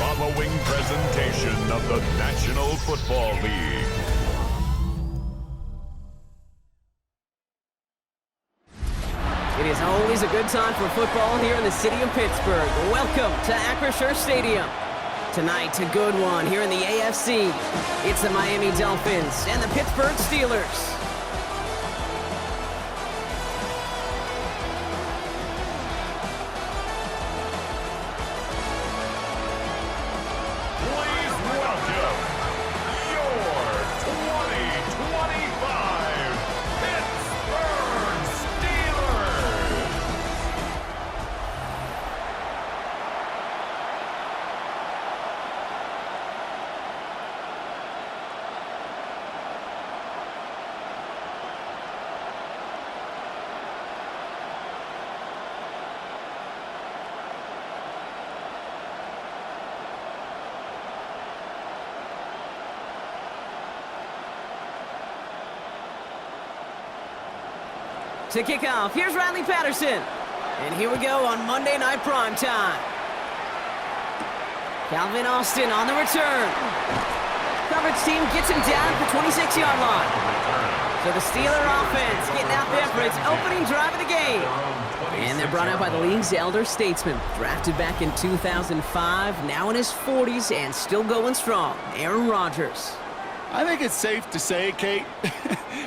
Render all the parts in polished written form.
following presentation of the National Football League. It is always a good time for football here in the city of Pittsburgh. Welcome to Acrisure Stadium. Tonight, a good one here in the AFC. It's the Miami Dolphins and the Pittsburgh Steelers. To kick off, here's Riley Patterson. And here we go on Monday Night Primetime. Calvin Austin on the return. Coverage team gets him down at the 26-yard line. So the Steeler offense getting out there for its opening drive of the game. And they're brought out by the league's elder statesman. Drafted back in 2005, now in his 40s and still going strong, Aaron Rodgers. I think it's safe to say, Kate,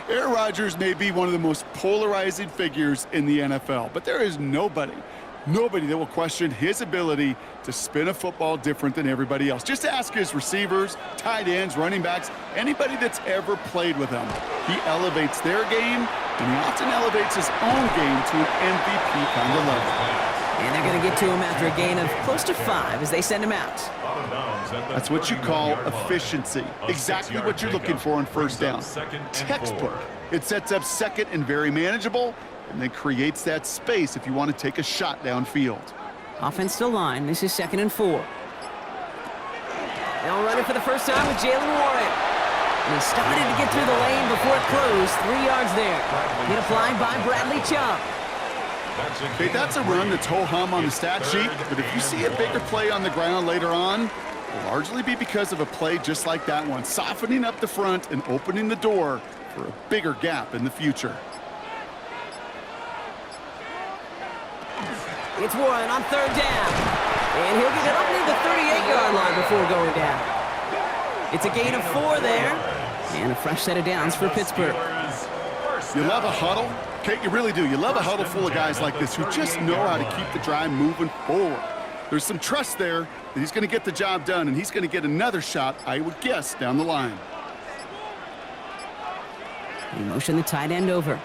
Aaron Rodgers may be one of the most polarizing figures in the NFL, but there is nobody that will question his ability to spin a football different than everybody else. Just ask his receivers, tight ends, running backs, anybody that's ever played with him. He elevates their game, and he often elevates his own game to an MVP kind of level. And they're going to get to him after a gain of close to 5 as they send him out. That's what you call efficiency. Exactly what you're looking for on first down. Textbook. It sets up second and very manageable, and then creates that space if you want to take a shot downfield. Offensive line, this is 2nd and 4. They'll run it for the first time with Jalen Warren. And he started to get through the lane before it closed. 3 yards there. Hit applied by Bradley Chubb. Okay, that's a run that's ho-hum on the stat sheet, but if you see a bigger play on the ground later on, it'll largely be because of a play just like that one, softening up the front and opening the door for a bigger gap in the future. It's Warren on 3rd down, and he'll get it up near the 38-yard line before going down. It's a gain of 4 there, and a fresh set of downs for Pittsburgh. You love a huddle? Kate, you really do. You love a huddle full of guys like this who just know how to keep the drive moving forward. There's some trust there that he's going to get the job done, and he's going to get another shot, I would guess, down the line. He motioned the tight end over.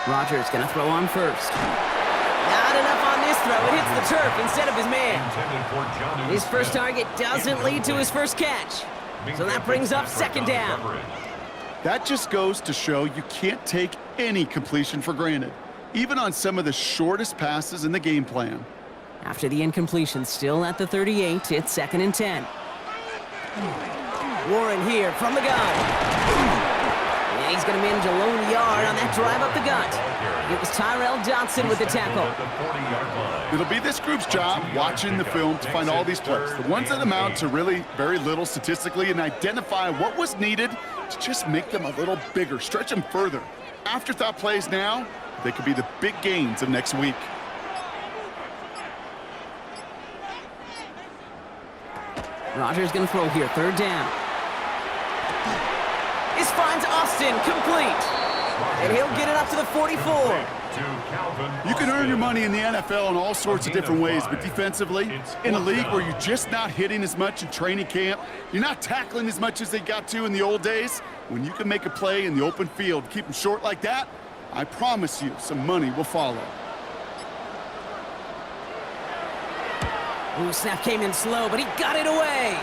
Rodgers going to throw on first. Not enough on this throw. It hits the turf instead of his man. His first target doesn't lead to his first catch. So that brings up 2nd down. That just goes to show you can't take any completion for granted, even on some of the shortest passes in the game plan. After the incompletion, still at the 38, it's 2nd and 10. Warren here from the gun. And he's going to manage a lone yard on that drive up the gut. It was Tyrell Dodson with the tackle. It'll be this group's job watching the film to find all these plays, the ones that amount to really very little statistically, and identify what was needed to just make them a little bigger, stretch them further. Afterthought plays now, they could be the big gains of next week. Rodgers going to throw here, 3rd down. This finds Austin complete. And he'll get it up to the 44. You can earn your money in the NFL in all sorts of different ways, but defensively, in a league where you're just not hitting as much in training camp, you're not tackling as much as they got to in the old days, when you can make a play in the open field, keep them short like that, I promise you some money will follow. Ooh, snap came in slow, but he got it away.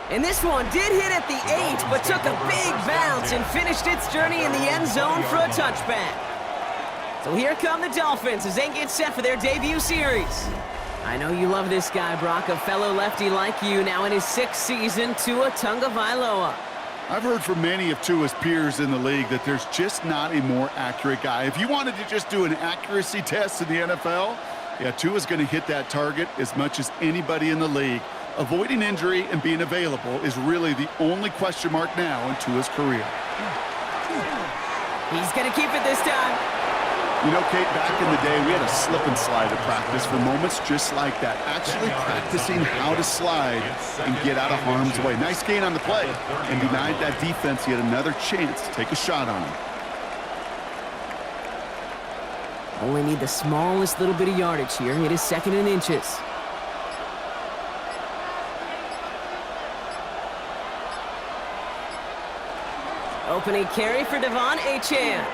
And this one did hit at the 8, but took a big bounce and finished its journey in the end zone for a touchback. So here come the Dolphins as they get set for their debut series. I know you love this guy, Brock, a fellow lefty like you, now in his 6th season, Tua Tagovailoa. I've heard from many of Tua's peers in the league that there's just not a more accurate guy. If you wanted to just do an accuracy test in the NFL, Yeah, Tua's going to hit that target as much as anybody in the league. Avoiding injury and being available is really the only question mark now in Tua's career. He's going to keep it this time. You know, Kate, back in the day, we had a slip and slide at practice for moments just like that. Actually practicing how to slide and get out of harm's way. Nice gain on the play, and denied that defense yet another chance to take a shot on him. Only need the smallest little bit of yardage here. It is 2nd and inches. Opening carry for Devon Achane.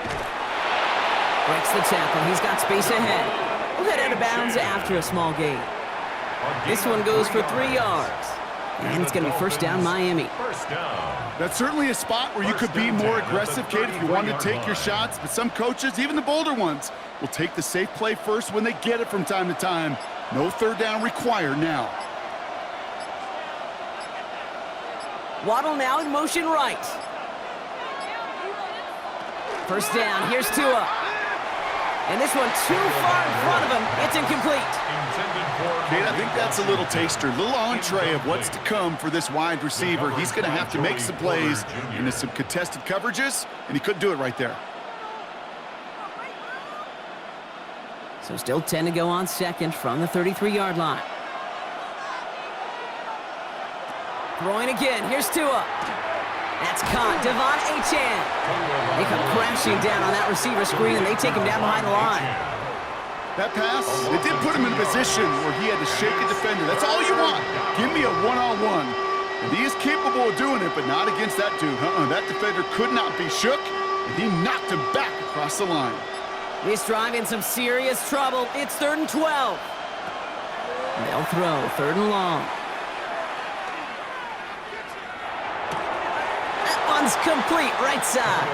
Breaks the tackle. He's got space ahead. We'll head out of bounds after a small gain. This one goes for 3 yards. And it's going to be first down, Miami. That's certainly a spot where you could be more aggressive, Kate, if you wanted to take your shots. But some coaches, even the bolder ones, will take the safe play first when they get it from time to time. No 3rd down required now. Waddle now in motion right. First down. Here's Tua. And this one too far in front of him. It's incomplete. Kate, I think that's a little taster, a little entree of what's to come for this wide receiver. He's going to have to make some plays into some contested coverages, and he couldn't do it right there. So still 10 to go on 2nd from the 33-yard line. Throwing again. Here's Tua. That's caught. Devon Achane. They come crashing down on that receiver screen, and they take him down behind the line. That pass, it did put him in a position where he had to shake a defender. That's all you want. Give me a one-on-one. And he is capable of doing it, but not against that dude. That defender could not be shook, and he knocked him back across the line. This drive in some serious trouble. It's 3rd and 12. They'll throw 3rd and long. One's complete, right side.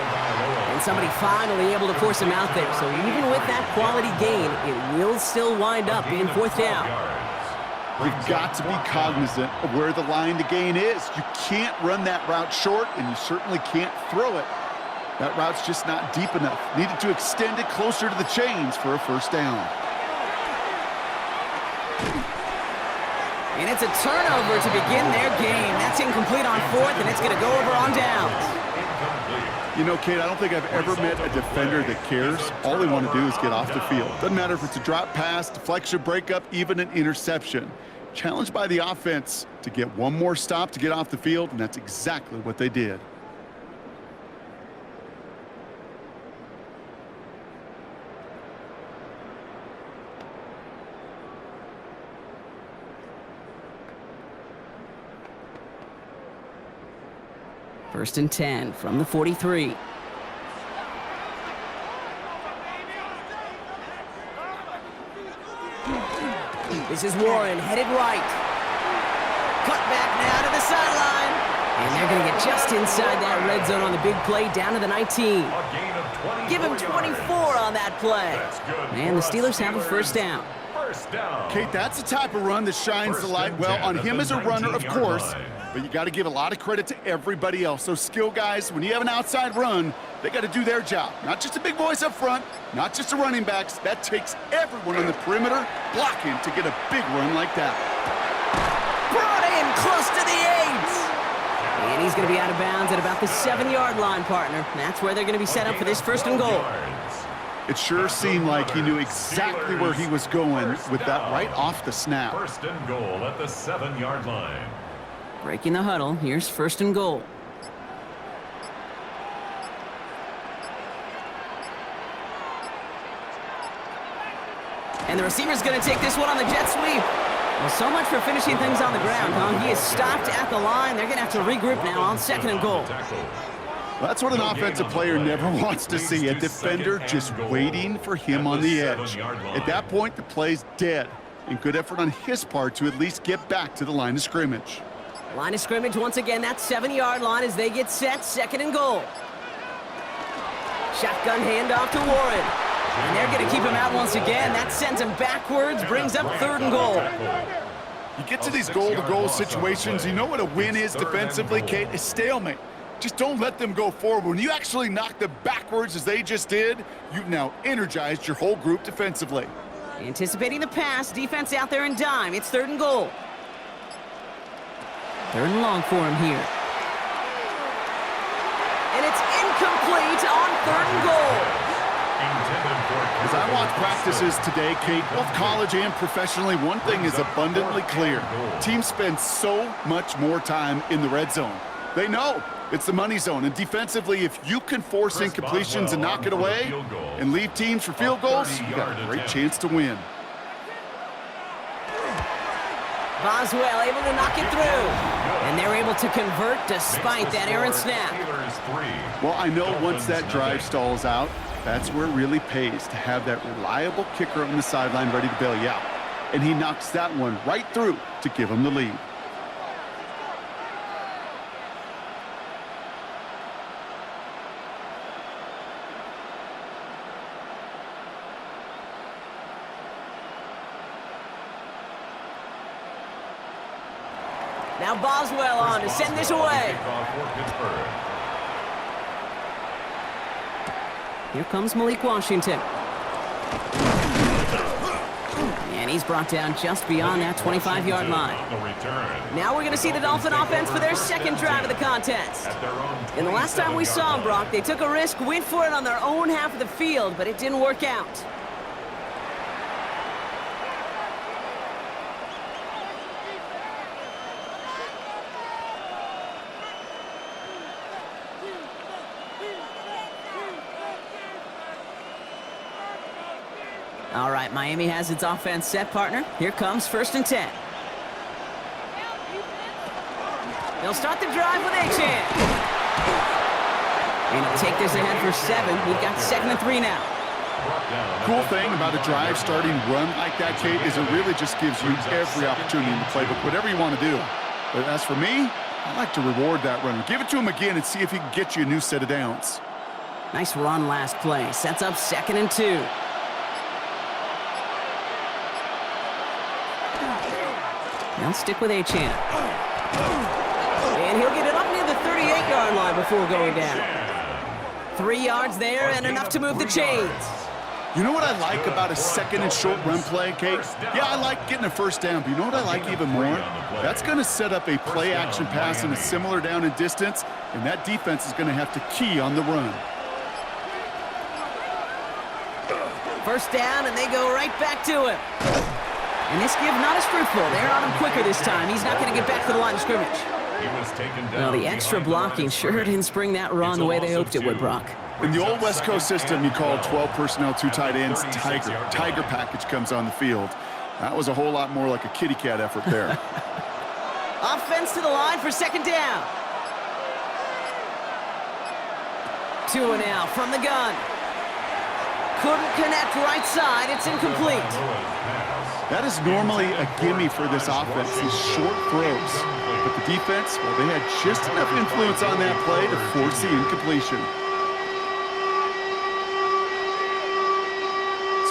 And somebody finally able to force him out there. So even with that quality gain, it will still wind up being 4th down. You've got to be cognizant of where the line to gain is. You can't run that route short, and you certainly can't throw it. That route's just not deep enough. Needed to extend it closer to the chains for a first down. And it's a turnover to begin their game. That's incomplete on 4th, and it's going to go over on downs. You know, Kate, I don't think I've ever met a defender that cares. All they want to do is get off the field. Doesn't matter if it's a drop pass, deflection, breakup, even an interception. Challenged by the offense to get one more stop to get off the field, and that's exactly what they did. First and 10 from the 43. This is Warren, headed right. Cut back now to the sideline. And they're going to get just inside that red zone on the big play, down to the 19. Give him 24 on that play. And the Steelers have a first down. Kate, that's the type of run that shines the light well on him as a runner, of course. But you got to give a lot of credit to everybody else. Those skill guys, when you have an outside run, they got to do their job. Not just the big boys up front, not just the running backs. That takes everyone on the perimeter blocking to get a big run like that. Brought in close to the 8. And he's going to be out of bounds at about the 7-yard line, partner. That's where they're going to be set up for this first and goal. It sure seemed like he knew exactly where he was going with that right off the snap. First and goal at the 7-yard line. Breaking the huddle, here's first and goal. And the receiver's going to take this one on the jet sweep. Well, so much for finishing things on the ground, huh? He is stopped at the line. They're going to have to regroup now on 2nd and goal. That's what an offensive player never wants to see, a defender just waiting for him on the edge. At that point, the play's dead, and good effort on his part to at least get back to the line of scrimmage. Line of scrimmage once again, that 7-yard line as they get set, 2nd and goal. Shotgun handoff to Warren. And they're going to keep him out once again. That sends him backwards, brings up 3rd and goal. You get to these goal-to-goal situations, you know what a win is defensively, Kate? It's stalemate. Just don't let them go forward. When you actually knock them backwards as they just did, you've now energized your whole group defensively. Anticipating the pass, defense out there in dime. It's 3rd and goal. 3rd and long for him here. And it's incomplete on 3rd and goal. As I watch practices today, Kate, both college and professionally, one thing is abundantly clear. Teams spend so much more time in the red zone. They know it's the money zone, and defensively, if you can force incompletions and knock it away and leave teams for field goals, you got a great chance to win. Boswell able to knock it through. And they're able to convert despite that errant snap. Well, I know once that drive stalls out, that's where it really pays to have that reliable kicker on the sideline ready to bail you out. And he knocks that one right through to give him the lead. Now Boswell on to send this away. Here comes Malik Washington. And he's brought down just beyond that 25-yard line. Now we're going to see the Dolphin offense for their 2nd drive of the contest. And the last time we saw them, Brock, they took a risk, went for it on their own half of the field, but it didn't work out. All right, Miami has its offense set, partner. Here comes 1st and 10. They'll start the drive with Achane. And he'll take this ahead for 7. We've got 2nd and 3 now. Cool thing about a drive starting run like that, Kate, is it really just gives you every opportunity in the playbook, whatever you want to do. But as for me, I like to reward that runner. Give it to him again and see if he can get you a new set of downs. Nice run last play. Sets up 2nd and 2. They'll stick with Achane. And he'll get it up near the 38-yard line before going down. 3 yards there and enough to move the chains. You know what I like about a 2nd and short run play, Kate? Yeah, I like getting a 1st down, but you know what I like even more? That's going to set up a play-action pass in a similar down and distance, and that defense is going to have to key on the run. 1st down, and they go right back to him. And this give not as fruitful. They're on him quicker this time. He's not going to get back to the line of scrimmage. Well, the extra blocking sure didn't spring that run the way they hoped it would, Brock. In the old West Coast system, you call 12 personnel, 2 tight ends, Tiger. Tiger package comes on the field. That was a whole lot more like a kitty cat effort there. Offense to the line for 2nd down. Tua now from the gun. Couldn't connect right side. It's incomplete. That is normally a gimme for this offense, these short throws. But the defense, well, they had just enough influence on that play to force the incompletion.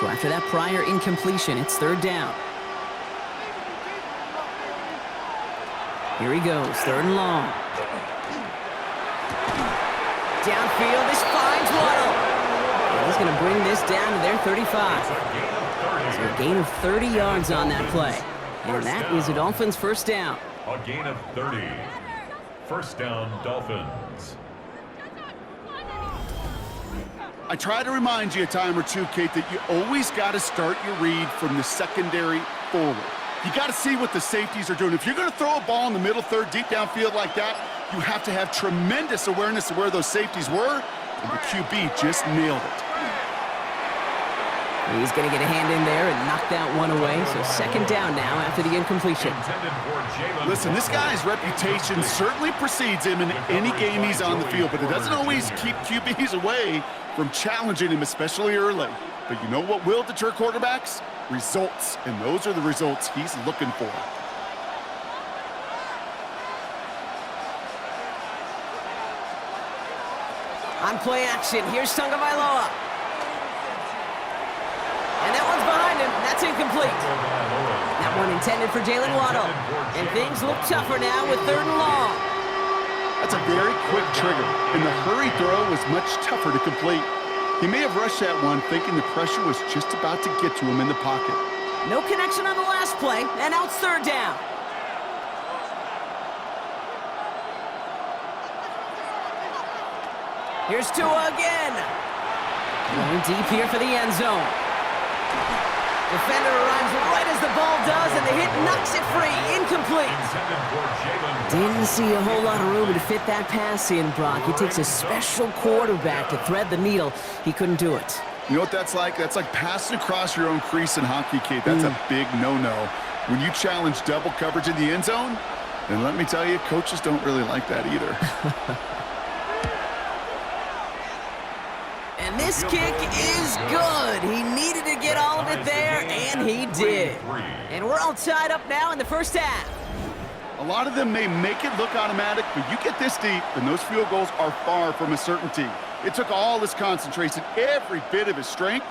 So after that prior incompletion, it's 3rd down. Here he goes, 3rd and long. Downfield, this finds Waddle. And he's going to bring this down to their 35. So a gain of 30 yards on that play. And that is the Dolphins' 1st down. A gain of 30. 1st down, Dolphins. I try to remind you a time or two, Kate, that you always got to start your read from the secondary forward. You got to see what the safeties are doing. If you're going to throw a ball in the middle third, deep downfield like that, you have to have tremendous awareness of where those safeties were, and the QB just nailed it. He's going to get a hand in there and knock that one away. So 2nd down now after the incompletion. Listen, this guy's reputation certainly precedes him in any game he's on the field, but it doesn't always keep QBs away from challenging him, especially early. But you know what will deter quarterbacks? Results, and those are the results he's looking for. On play action, here's Tagovailoa. And that one's behind him. That's incomplete. That one intended for Jalen Waddle. And things look tougher now with 3rd and long. That's a very quick trigger, and the hurry throw was much tougher to complete. He may have rushed that one thinking the pressure was just about to get to him in the pocket. No connection on the last play, and now it's third down. Here's Tua again. Going deep here for the end zone. Defender arrives right as the ball does, and the hit knocks it free. Incomplete. Didn't see a whole lot of room to fit that pass in, Brock. It takes a special quarterback to thread the needle. He couldn't do it. You know what that's like? That's like passing across your own crease in hockey, Kate. That's a big no-no. When you challenge double coverage in the end zone, then let me tell you, coaches don't really like that either. And this kick is good. He needed to get all of it there, and he did. And we're all tied up now in the first half. A lot of them may make it look automatic, but you get this deep, and those field goals are far from a certainty. It took all his concentration, every bit of his strength,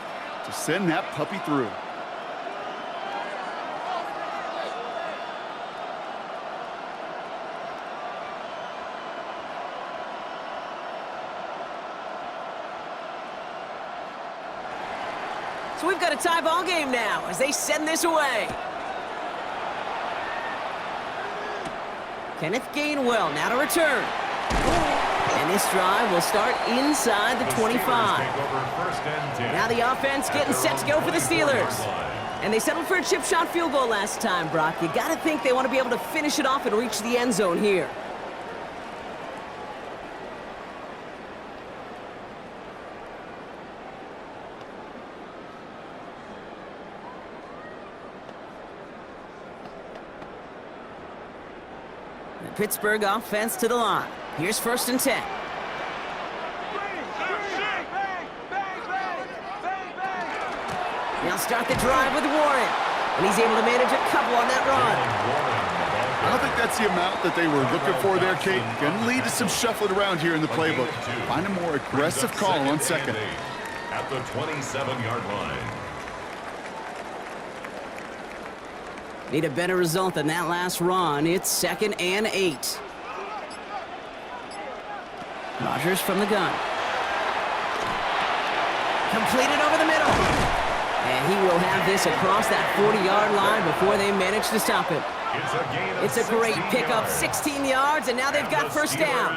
to send that puppy through. So we've got a tie ball game now as they send this away. Kenneth Gainwell now to return. And this drive will start inside the 25. Now the offense getting set to go for the Steelers. And they settled for a chip shot field goal last time, Brock. You got to think they want to be able to finish it off and reach the end zone here. The Pittsburgh offense to the line. Here's 1st and 10. They'll start the drive with Warren. And he's able to manage a couple on that run. I don't think that's the amount that they were looking for there, Kate. Going to lead to some shuffling around here in the playbook. Find a more aggressive call on second. At the 27-yard line. Need a better result than that last run. It's 2nd and 8. Rodgers from the gun. Completed over the middle. And he will have this across that 40-yard line before they manage to stop it. It's a great pickup, 16 yards, and now they've got first down.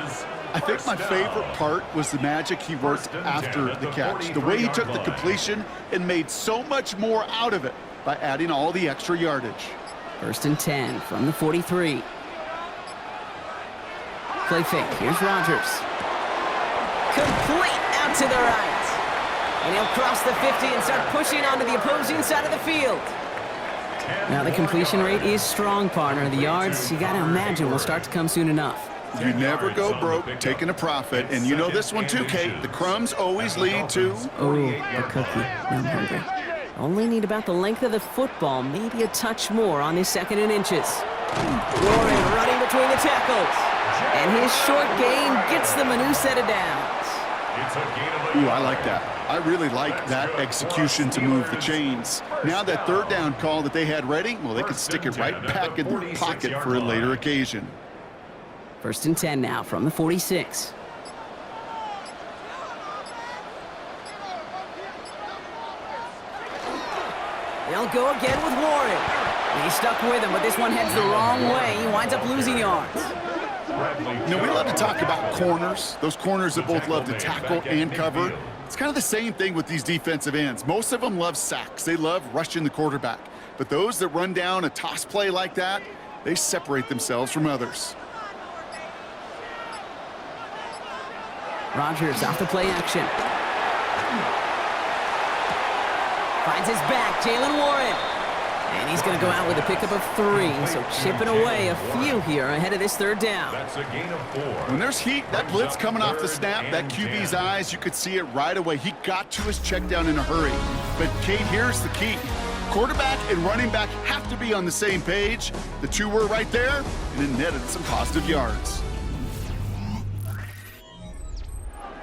I think my favorite part was the magic he worked after the catch. The way he took the completion and made so much more out of it by adding all the extra yardage. 1st and 10 from the 43. Play fake. Here's Rodgers. Complete out to the right. And he'll cross the 50 and start pushing onto the opposing side of the field. Now the completion rate is strong, partner. The yards, you got to imagine, will start to come soon enough. You never go broke taking a profit. And you know this one too, Kate. The crumbs always lead to... Oh, a cookie. Now I'm hungry. Only need about the length of the football, maybe a touch more on his 2nd and inches. Warren running between the tackles. And his short gain gets them a new set of downs. Ooh, I like that. I really like that execution to move the chains. Now that 3rd down call that they had ready, well, they could stick it right back in their pocket for a later occasion. 1st and 10 now from the 46. They'll go again with Warren. He's stuck with him, but this one heads the wrong way. He winds up losing yards. You know, we love to talk about corners, those corners that both love to tackle and cover. It's kind of the same thing with these defensive ends. Most of them love sacks. They love rushing the quarterback. But those that run down a toss play like that, they separate themselves from others. Rodgers off the play action. Finds his back, Jalen Warren. And he's going to go out with a pickup of 3. So chipping away a few here ahead of this 3rd down. That's a gain of 4. When there's heat, that blitz coming off the snap, that QB's eyes, you could see it right away. He got to his check down in a hurry. But, Kate, here's the key. Quarterback and running back have to be on the same page. The two were right there, and it netted some positive yards.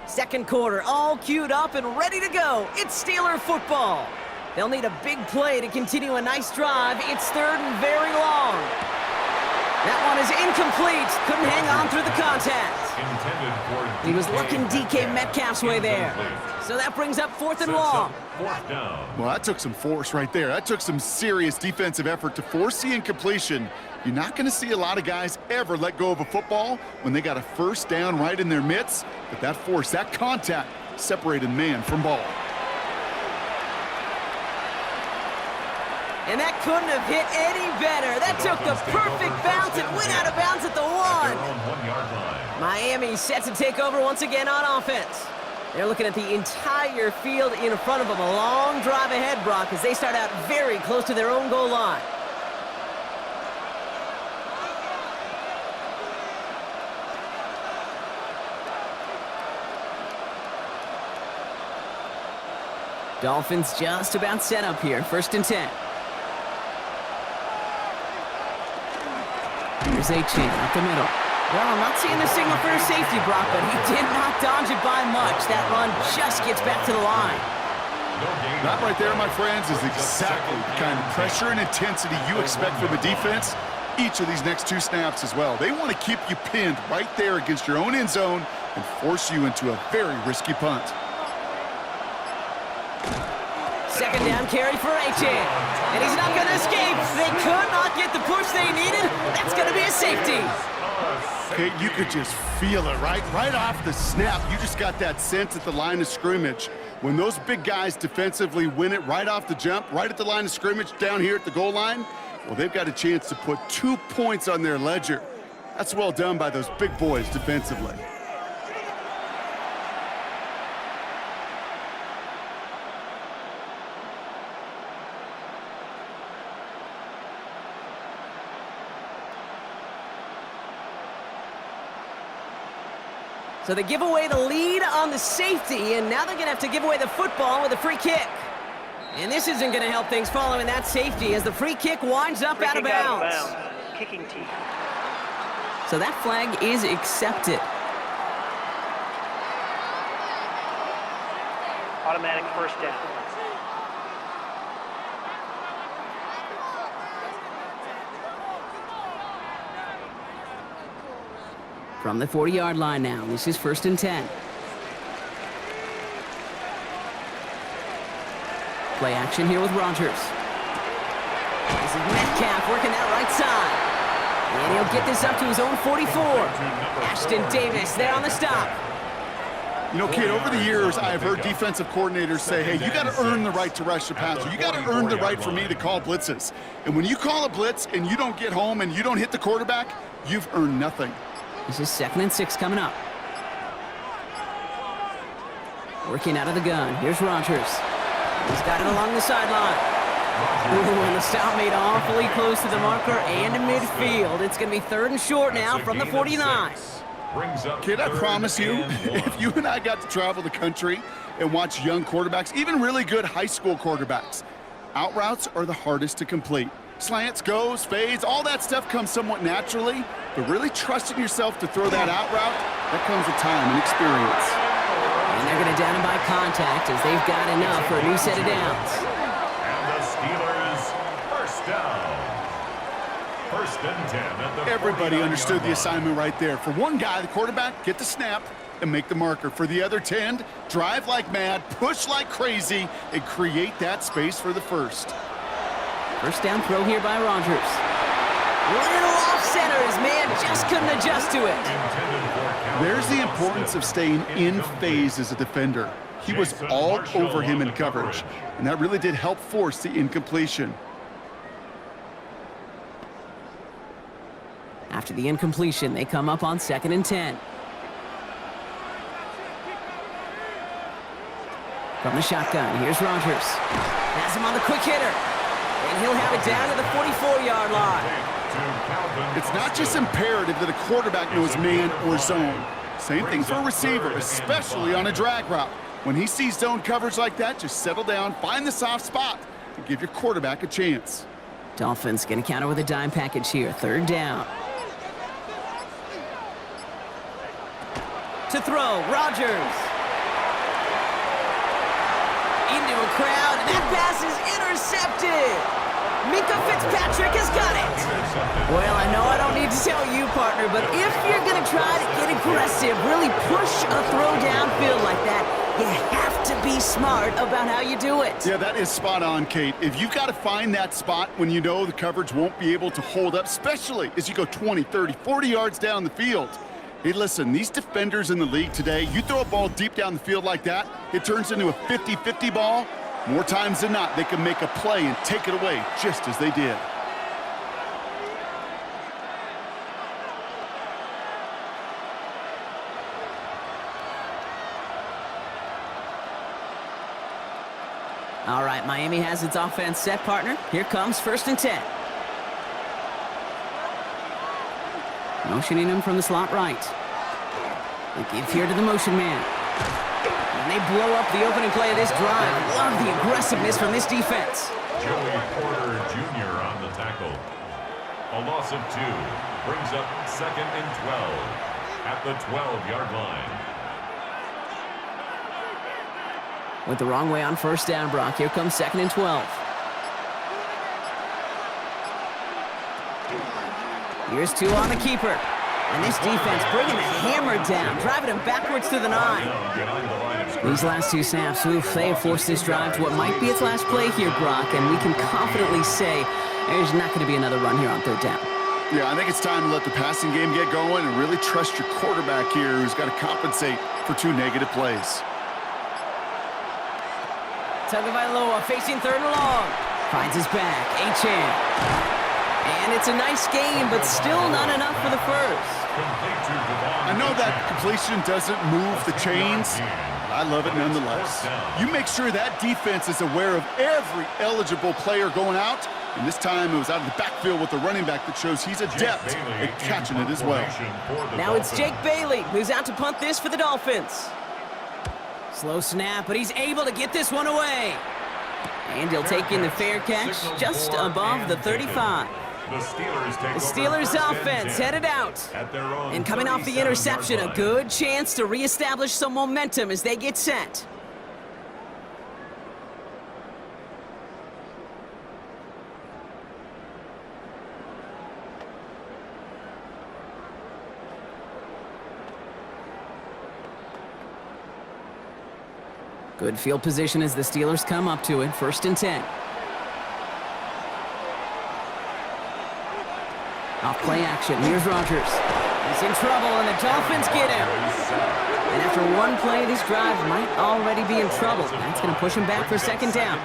2nd quarter, all queued up and ready to go. It's Steeler football. They'll need a big play to continue a nice drive. It's 3rd and very long. That one is incomplete. Couldn't hang on through the contact. He was looking DK Metcalf's way there. So that brings up 4th and long. Well, that took some force right there. That took some serious defensive effort to force the incompletion. You're not going to see a lot of guys ever let go of a football when they got a first down right in their midst. But that force, that contact, separated man from ball. And that couldn't have hit any better. That took the perfect bounce and went out of bounds at the 1. Miami set to take over once again on offense. They're looking at the entire field in front of them. A long drive ahead, Brock, as they start out very close to their own goal line. Dolphins just about set up here. 1st and 10. Here's A-Chain up the middle. Well, I'm not seeing the signal for a safety, Brock, but he did not dodge it by much. That run just gets back to the line. That right there, my friends, is exactly the kind of pressure and intensity you expect from a defense each of these next 2 snaps as well. They want to keep you pinned right there against your own end zone and force you into a very risky punt. 2nd down carry for A-Chain. And he's not going to escape. They could not get the push they needed. That's going to be a safety. Okay, you could just feel it, right? Right off the snap, you just got that sense at the line of scrimmage. When those big guys defensively win it right off the jump, right at the line of scrimmage down here at the goal line, well, they've got a chance to put 2 points on their ledger. That's well done by those big boys defensively. So they give away the lead on the safety, and now they're going to have to give away the football with a free kick. And this isn't going to help things following that safety as the free kick winds up out of bounds. Kicking team. So that flag is accepted. Automatic 1st down. From the 40-yard line now, this is 1st and 10. Play action here with Rodgers. This is Metcalf working that right side. And he'll get this up to his own 44. Ashton Davis there on the stop. You know, kid, over the years, I've heard defensive coordinators say, hey, you got to earn the right to rush the passer. You got to earn the right for me to call blitzes. And when you call a blitz and you don't get home and you don't hit the quarterback, you've earned nothing. This is 2nd and 6 coming up. Working out of the gun. Here's Rodgers. He's got it along the sideline. Ooh, and the stop made awfully close to the marker and to midfield. It's going to be 3rd and short now from the 49. Kid, I promise you, if you and I got to travel the country and watch young quarterbacks, even really good high school quarterbacks, out routes are the hardest to complete. Slants, goes, fades, all that stuff comes somewhat naturally, but really trusting yourself to throw that out route, that comes with time and experience. And they're going to down him by contact as they've got enough for a new set of downs. And the Steelers, 1st down. 1st and 10 at the Everybody understood the 49-yard line. assignment right there. For one guy, the quarterback, get the snap and make the marker. For the other 10, drive like mad, push like crazy, and create that space for the first. 1st down throw here by Rodgers. Little off center. His man just couldn't adjust to it. There's the importance of staying in phase as a defender. He was all over him in coverage, and that really did help force the incompletion. After the incompletion, they come up on 2nd and 10. From the shotgun, here's Rodgers. Has him on the quick hitter. And he'll have it down to the 44-yard line. It's not just imperative that a quarterback knows man or zone. Same thing for a receiver, especially on a drag route. When he sees zone coverage like that, just settle down, find the soft spot, and give your quarterback a chance. Dolphins going to counter with a dime package here. 3rd down. To throw, Rodgers. Into a crowd, and that pass is intercepted. Mika Fitzpatrick has got it. Well, I know I don't need to tell you, partner, but if you're going to try to get aggressive, really push a throw downfield like that, you have to be smart about how you do it. Yeah, that is spot on, Kate. If you've got to find that spot when you know the coverage won't be able to hold up, especially as you go 20, 30, 40 yards down the field. Hey, listen, these defenders in the league today, you throw a ball deep down the field like that, it turns into a 50-50 ball. More times than not, they can make a play and take it away just as they did. All right, Miami has its offense set, partner. Here comes 1st and 10. Motioning him from the slot right. They give here to the motion man. And they blow up the opening play of this drive. Love the aggressiveness from this defense. Joey Porter Jr. on the tackle. A loss of 2 brings up 2nd and 12 at the 12-yard line. Went the wrong way on 1st down, Brock. Here comes 2nd and 12. Here's 2 on the keeper. And this defense bringing the hammer down, driving him backwards to the 9. These last 2 snaps, they have forced this drive to what might be its last play here, Brock, and we can confidently say there's not going to be another run here on 3rd down. Yeah, I think it's time to let the passing game get going and really trust your quarterback here who's got to compensate for 2 negative plays. Tagovailoa facing 3rd and long. Finds his back. Achane. And it's a nice game, but still not enough for the first. I know that completion doesn't move the chains. I love it nonetheless. You make sure that defense is aware of every eligible player going out. And this time it was out of the backfield with the running back that shows he's adept at catching it as well. Now it's Jake Bailey who's out to punt this for the Dolphins. Slow snap, but he's able to get this one away. And he'll take in the fair catch just above the 35. The Steelers offense headed out. And coming off the interception, a good chance to reestablish some momentum as they get set. Good field position as the Steelers come up to it. 1st and 10. Off play action. Here's Rodgers. He's in trouble, and the Dolphins get him. And after one play, this drive might already be in trouble. That's going to push him back for 2nd down.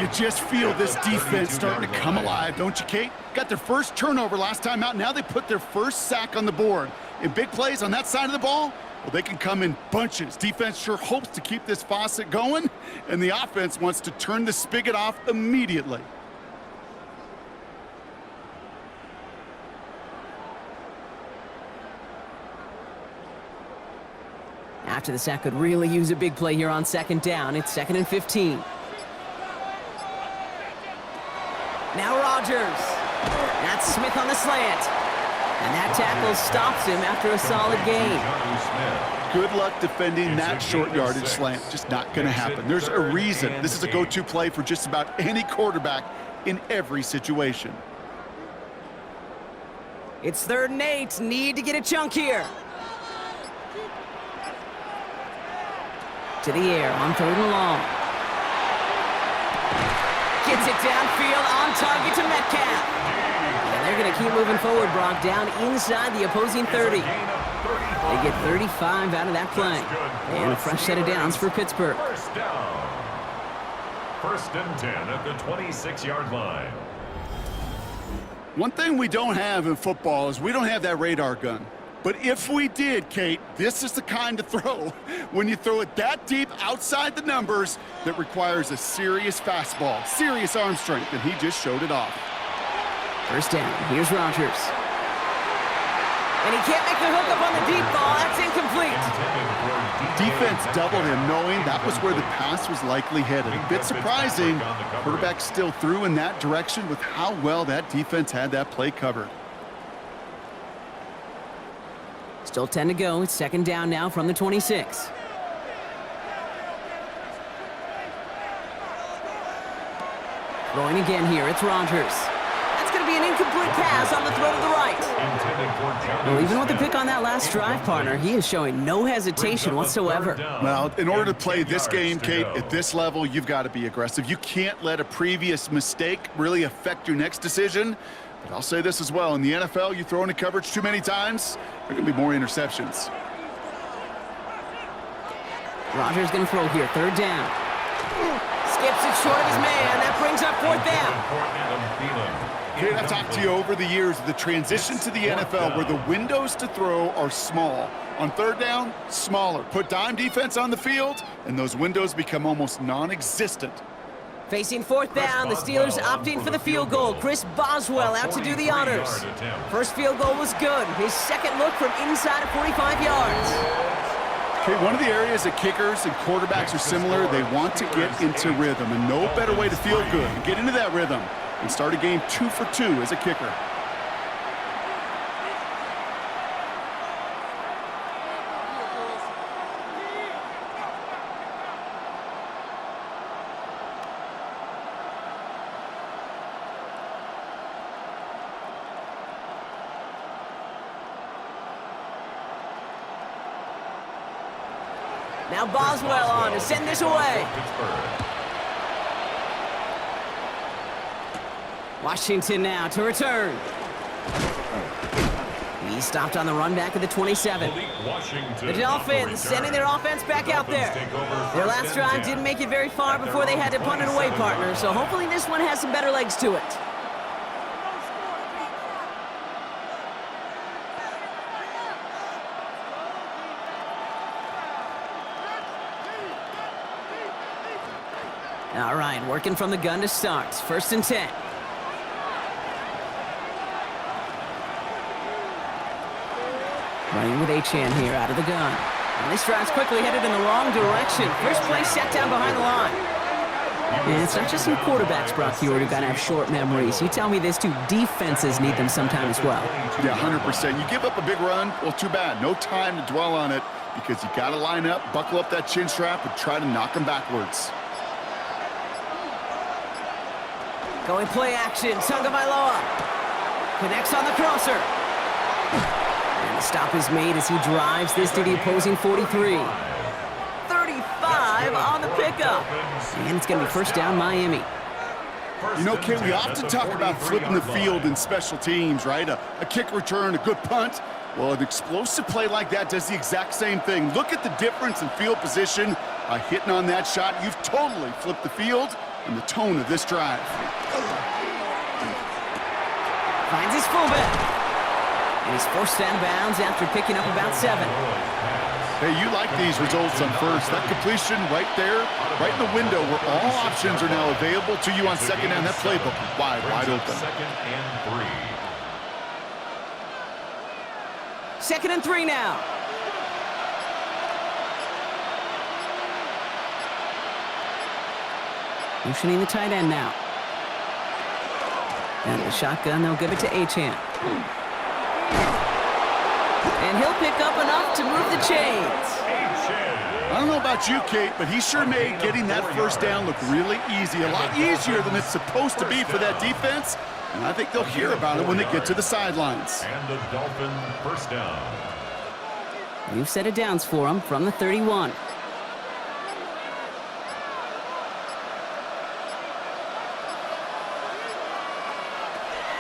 You just feel this defense starting to come alive, don't you, Kate? Got their first turnover last time out. Now they put their first sack on the board. In big plays on that side of the ball, well, they can come in bunches. Defense sure hopes to keep this faucet going, and the offense wants to turn the spigot off immediately. After the sack could really use a big play here on 2nd down. It's 2nd and 15. Now Rodgers. That's Smith on the slant. And that tackle stops him after a solid gain. Good luck defending that short yardage slant. Just not going to happen. There's a reason this is a go-to play for just about any quarterback in every situation. It's 3rd and 8. Need to get a chunk here. To the air on 3rd and long. Gets it downfield on target to Metcalf. And they're going to keep moving forward, Brock, down inside the opposing 30. They get 35 out of that play. And a fresh set of downs for Pittsburgh. 1st down. 1st and 10 at the 26-yard line. One thing we don't have in football is we don't have that radar gun. But if we did, Kate, this is the kind of throw, when you throw it that deep outside the numbers, that requires a serious fastball, serious arm strength, and he just showed it off. 1st down. Here's Rodgers. And he can't make the hook up on the deep ball. That's incomplete. Defense doubled him, knowing that was where the pass was likely headed. A bit surprising. Quarterback still threw in that direction with how well that defense had that play covered. Still 10 to go. It's 2nd down now from the 26. Throwing again here, it's Rodgers. That's going to be an incomplete pass on the throw to the right. Well, even with the pick on that last drive, partner, he is showing no hesitation whatsoever. Well, in order to play this game, Kate, at this level, you've got to be aggressive. You can't let a previous mistake really affect your next decision. But I'll say this as well. In the NFL, you throw into coverage too many times, there are going to be more interceptions. Rodgers going to throw here, third down. Skips it short of his man. That brings up fourth down. Kate, I've talked to you over the years of the transition to the NFL where the windows to throw are small. On third down, smaller. Put dime defense on the field, and those windows become almost non-existent. Facing fourth down, the Steelers opting for the field goal. Chris Boswell out to do the honors. First field goal was good. His second look from inside of 45 yards. Okay, one of the areas that kickers and quarterbacks are similar, they want to get into rhythm, and no better way to feel good than get into that rhythm and start a game 2 for 2 as a kicker. Now Boswell on to send this away. Washington now to return. He stopped on the run back of the 27. The Dolphins sending their offense back out there. Their last drive didn't make it very far before they had to punt it away, partner, so hopefully this one has some better legs to it. All right, working from the gun to start. 1st and 10. Running with Achane here out of the gun. And this drive's quickly headed in the wrong direction. First play set down behind the line. And it's not just some quarterbacks, Brock, here who gotta have short memories. You tell me this too, defenses need them sometime as well. Yeah, 100%. You give up a big run, well, too bad. No time to dwell on it because you gotta line up, buckle up that chin strap, and try to knock them backwards. Going play action, Tagovailoa connects on the crosser. And the stop is made as he drives this to the opposing 43. 35 on the pickup. And it's going to be first down, Miami. You know, Kate, we often talk about flipping the field in special teams, right? A kick return, a good punt. Well, an explosive play like that does the exact same thing. Look at the difference in field position. By hitting on that shot, you've totally flipped the field and the tone of this drive. Finds his fullback. And he's forced down bounds after picking up about 7. Hey, you like these results on first. That completion right there, right in the window where all options are now available to you on second down. That playbook is wide open. 2nd and 3 now. Motioning the tight end now. And the shotgun, they'll give it to Achane. And he'll pick up enough to move the chains. I don't know about you, Kate, but he sure made getting that first down look really easy. A lot easier than it's supposed to be for that defense. And I think they'll hear about it when they get to the sidelines. And the Dolphin first down. We've set it downs for him from the 31.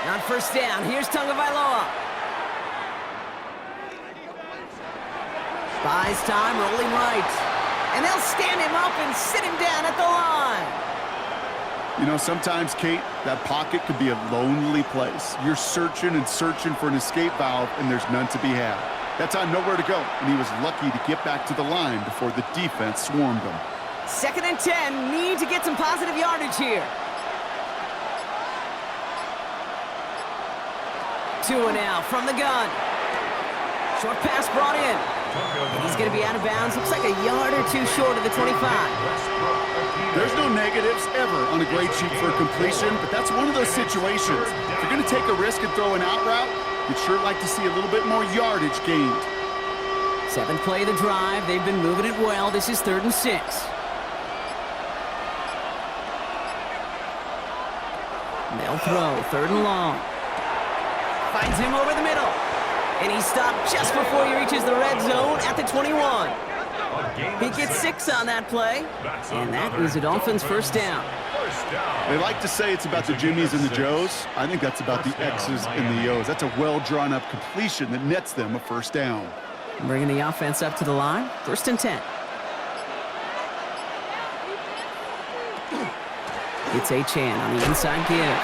On first down, here's Tagovailoa. Buys time, rolling right. And they'll stand him up and sit him down at the line. You know, sometimes, Kate, that pocket could be a lonely place. You're searching and searching for an escape valve, and there's none to be had. That's on nowhere to go, and he was lucky to get back to the line before the defense swarmed him. 2nd and 10, need to get some positive yardage here. Tua now from the gun. Short pass brought in. And he's going to be out of bounds. Looks like a yard or 2 short of the 25. There's no negatives ever on a grade sheet for a completion, but that's one of those situations. If you're going to take a risk and throw an out route, you'd sure like to see a little bit more yardage gained. 7th play of the drive. They've been moving it well. This is 3rd and 6. They'll throw, 3rd and long. Finds him over the middle. And he stopped just before he reaches the red zone at the 21. He gets 6 on that play. And that is the Dolphins' first down. They like to say it's about the Jimmies and the Joes. I think that's about the X's and the O's. That's a well-drawn-up completion that nets them a first down. Bringing the offense up to the line, 1st and 10. It's Achane on the inside give.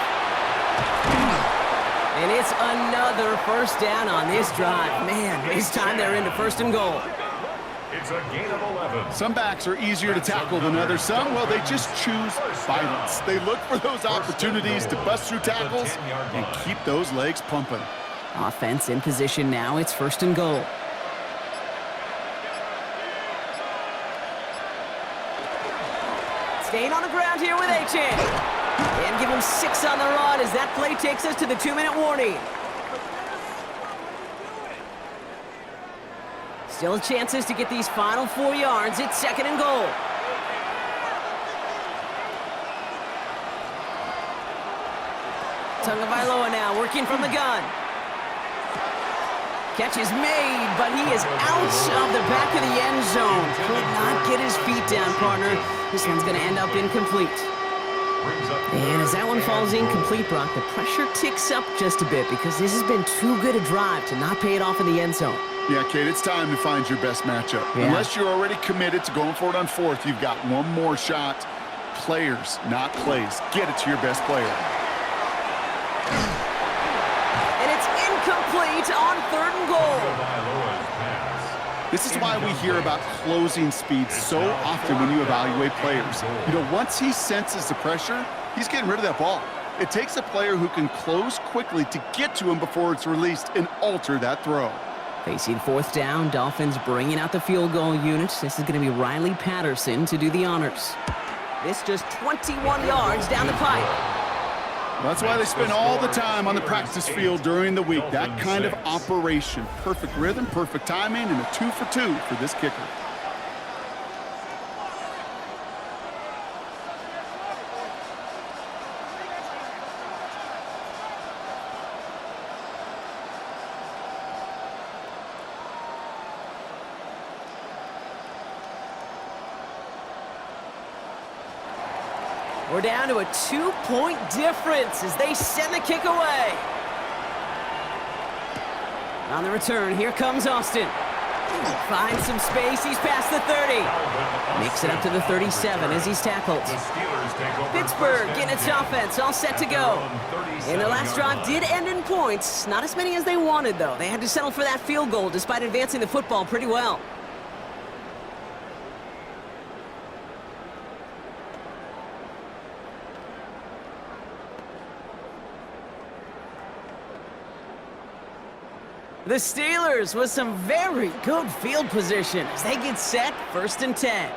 And it's another first down on this drive. Man, this time they're into 1st and goal. It's a gain of 11. Some backs are easier to tackle than others. Some, well, they just choose violence. They look for those opportunities to bust through tackles and keep those legs pumping. Offense in position now. It's 1st and goal. Staying on the ground here with Achane. And give him 6 on the run as that play takes us to the 2-minute warning. Still chances to get these final 4 yards. It's 2nd and goal. Tagovailoa now working from the gun. Catch is made, but he is out of the back of the end zone. Could not get his feet down, partner. This one's going to end up incomplete. And as that one falls incomplete, Brock, the pressure ticks up just a bit because this has been too good a drive to not pay it off in the end zone. Yeah, Kate, it's time to find your best matchup. Yeah. Unless you're already committed to going for it on 4th, you've got one more shot. Players, not plays. Get it to your best player. And it's incomplete on 3rd and goal. This is why we hear about closing speed so often when you evaluate players. You know, once he senses the pressure, he's getting rid of that ball. It takes a player who can close quickly to get to him before it's released and alter that throw. Facing 4th down, Dolphins bringing out the field goal unit. This is going to be Riley Patterson to do the honors. This just 21 yards down the pipe. That's why they spend all the time on the practice field during the week. That kind of operation. Perfect rhythm, perfect timing, and a 2 for 2 for this kicker. We're down to a 2-point difference as they send the kick away. On the return, here comes Austin. Finds some space, he's past the 30. Makes it up to the 37 as he's tackled. Pittsburgh getting its offense all set to go. And the last drive did end in points. Not as many as they wanted, though. They had to settle for that field goal despite advancing the football pretty well. The Steelers with some very good field position as they get set, 1st and 10.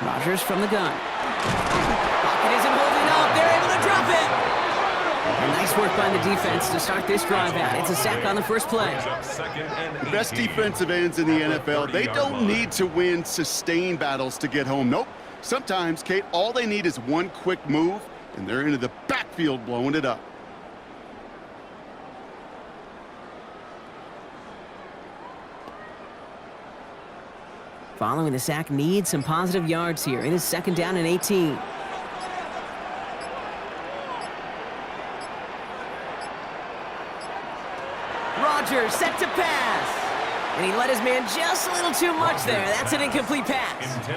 Rodgers from the gun. Pocket isn't holding up. They're able to drop it. And nice work by the defense to start this drive out. It's a sack on the first play. The best defensive ends in the NFL, they don't need to win sustained battles to get home. Nope. Sometimes, Kate, all they need is one quick move, and they're into the backfield blowing it up. Following the sack, needs some positive yards here. It is 2nd down and 18. Rodgers set to pass. And he let his man just a little too much there. That's an incomplete pass.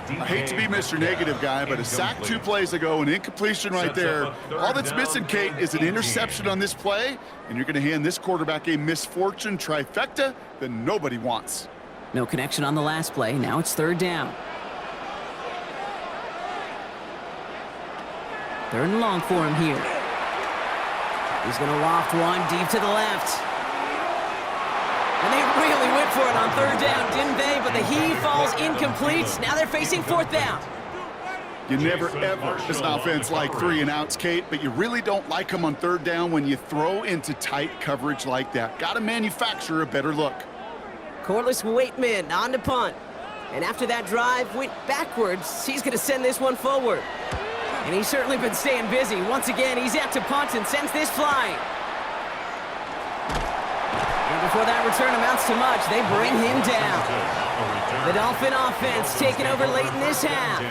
I hate to be Mr. Negative guy, but a sack 2 plays ago, an incompletion right there. All that's missing, Kate, is an interception on this play, and you're going to hand this quarterback a misfortune trifecta that nobody wants. No connection on the last play. Now it's 3rd down. 3rd and long for him here. He's going to loft one deep to the left. And they really went for it on 3rd down, didn't they? But the heave falls incomplete. Now they're facing 4th down. You never, ever, as an offense, like 3 and outs, Kate, but you really don't like them on 3rd down when you throw into tight coverage like that. Got to manufacture a better look. Corliss Waitman on to punt. And after that drive went backwards, he's going to send this one forward. And he's certainly been staying busy. Once again, he's out to punt and sends this flying. And before that return amounts to much, they bring him down. The Dolphin offense taking over late in this half.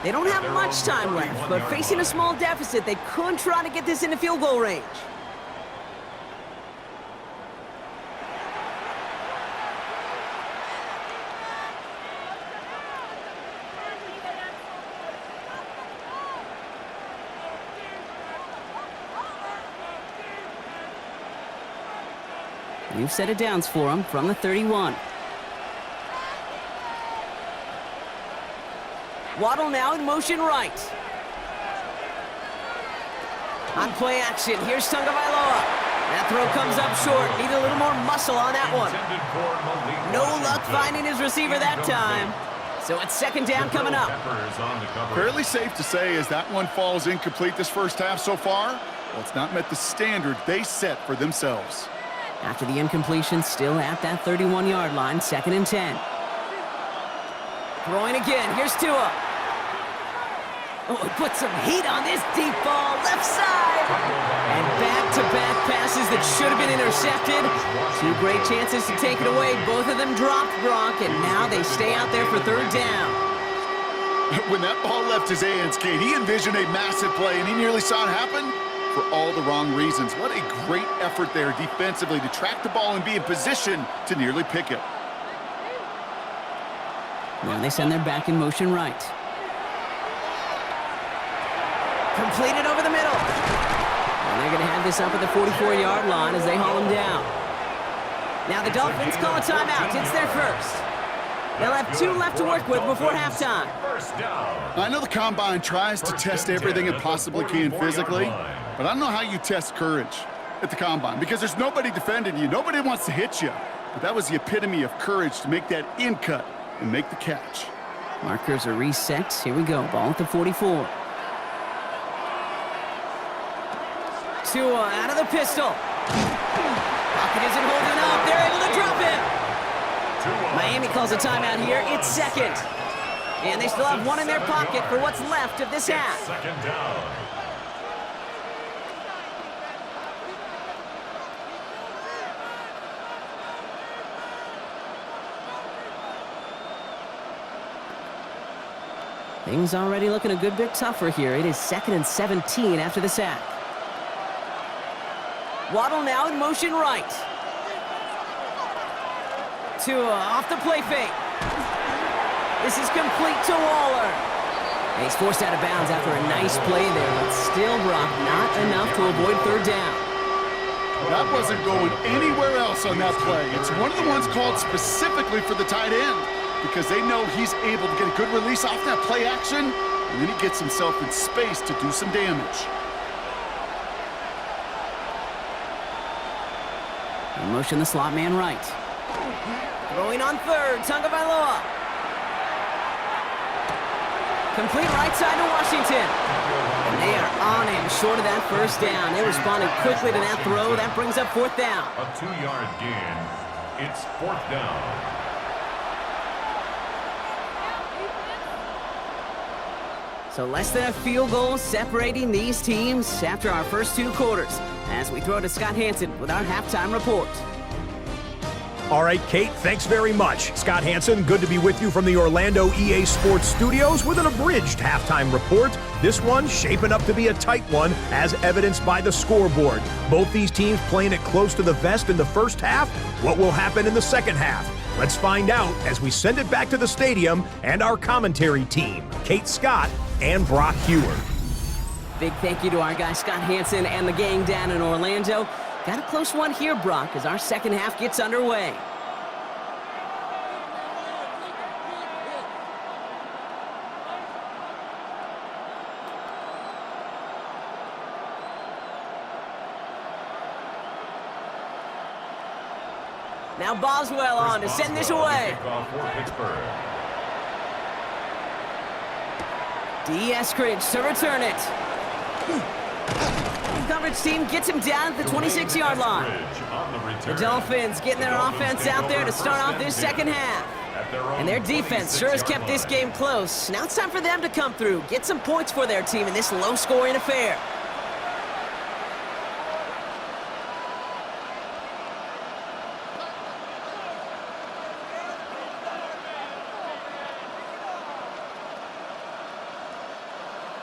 They don't have much time left, but facing a small deficit, they could try to get this into field goal range. New set of downs for him from the 31. Waddle now in motion right. On play action, here's Tagovailoa. That throw comes up short. Need a little more muscle on that one. No luck finding his receiver that time. So it's second down coming up. Fairly safe to say as that one falls incomplete this first half so far, well, it's not met the standard they set for themselves. After the incompletion, still at that 31-yard line, second and 10. Throwing again, here's Tua. Oh, put some heat on this deep ball, left side. And back-to-back passes that should have been intercepted. Two great chances to take it away. Both of them dropped, Brock, and now they stay out there for third down. When that ball left his hands, Kate, he envisioned a massive play, and he nearly saw it happen for all the wrong reasons. What a great effort there defensively to track the ball and be in position to nearly pick it. Now they send their back in motion right. Completed over the middle. And they're going to have this up at the 44-yard line as they haul him down. Now the Dolphins call a timeout. It's their first. They'll have 2 left to work with before halftime. I know the Combine tries to test everything it possibly can physically, but I don't know how you test courage at the Combine because there's nobody defending you. Nobody wants to hit you. But that was the epitome of courage to make that in cut and make the catch. Markers are reset. Here we go. Ball at the 44. Tua out of the pistol. Pocket isn't holding up. They're able to drop him. Miami calls a timeout here. It's second. And they still have one in their pocket for what's left of this half. Second down. Things already looking a good bit tougher here. It is second and 17 after the sack. Waddle now in motion right. Tua off the play fake. This is complete to Waller. He's forced out of bounds after a nice play there, but still, Brock, not enough to avoid third down. That wasn't going anywhere else on that play. It's one of the ones called specifically for the tight end because they know he's able to get a good release off that play action, and then he gets himself in space to do some damage. In motion, the slot man right. Throwing on third, Tagovailoa. Complete right side to Washington. And they are on him, short of that first down. They responded quickly to that throw. That brings up fourth down. A 2-yard gain. It's fourth down. So less than a field goal separating these teams after our first 2 quarters. As we throw to Scott Hansen with our halftime report. All right, Kate, thanks very much. Scott Hansen, good to be with you from the Orlando EA Sports Studios with an abridged halftime report. This one shaping up to be a tight one, as evidenced by the scoreboard. Both these teams playing it close to the vest in the first half. What will happen in the second half? Let's find out as we send it back to the stadium and our commentary team, Kate Scott and Brock Hewer. Big thank you to our guy Scott Hansen and the gang down in Orlando. Got a close one here, Brock, as our second half gets underway. Now Boswell on to send this away. D. Eskridge to return it. Coverage team gets him down at the 26-yard line. The Dolphins getting their offense out there to start off this second half. at their own And their defense sure has 26-yard kept this line. game close. Now it's time for them to come through, get some points for their team in this low-scoring affair.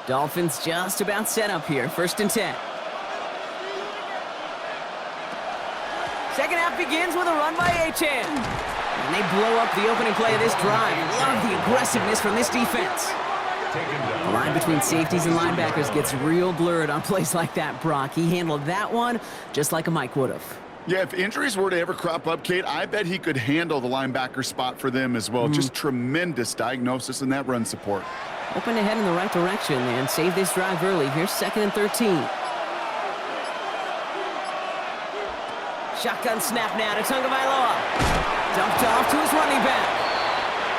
Dolphins just about set up here. 1st and 10. Second half begins with a run by Achane. And they blow up the opening play of this drive. Love the aggressiveness from this defense. The line between safeties and linebackers gets real blurred on plays like that, Brock. He handled that one just like a Mike would have. Yeah, if injuries were to ever crop up, Kate, I bet he could handle the linebacker spot for them as well. Just tremendous diagnosis in that run support. Hoping to head in the right direction and save this drive early. Here's 2nd and 13. Shotgun snap now to Tagovailoa. Dumped off to his running back.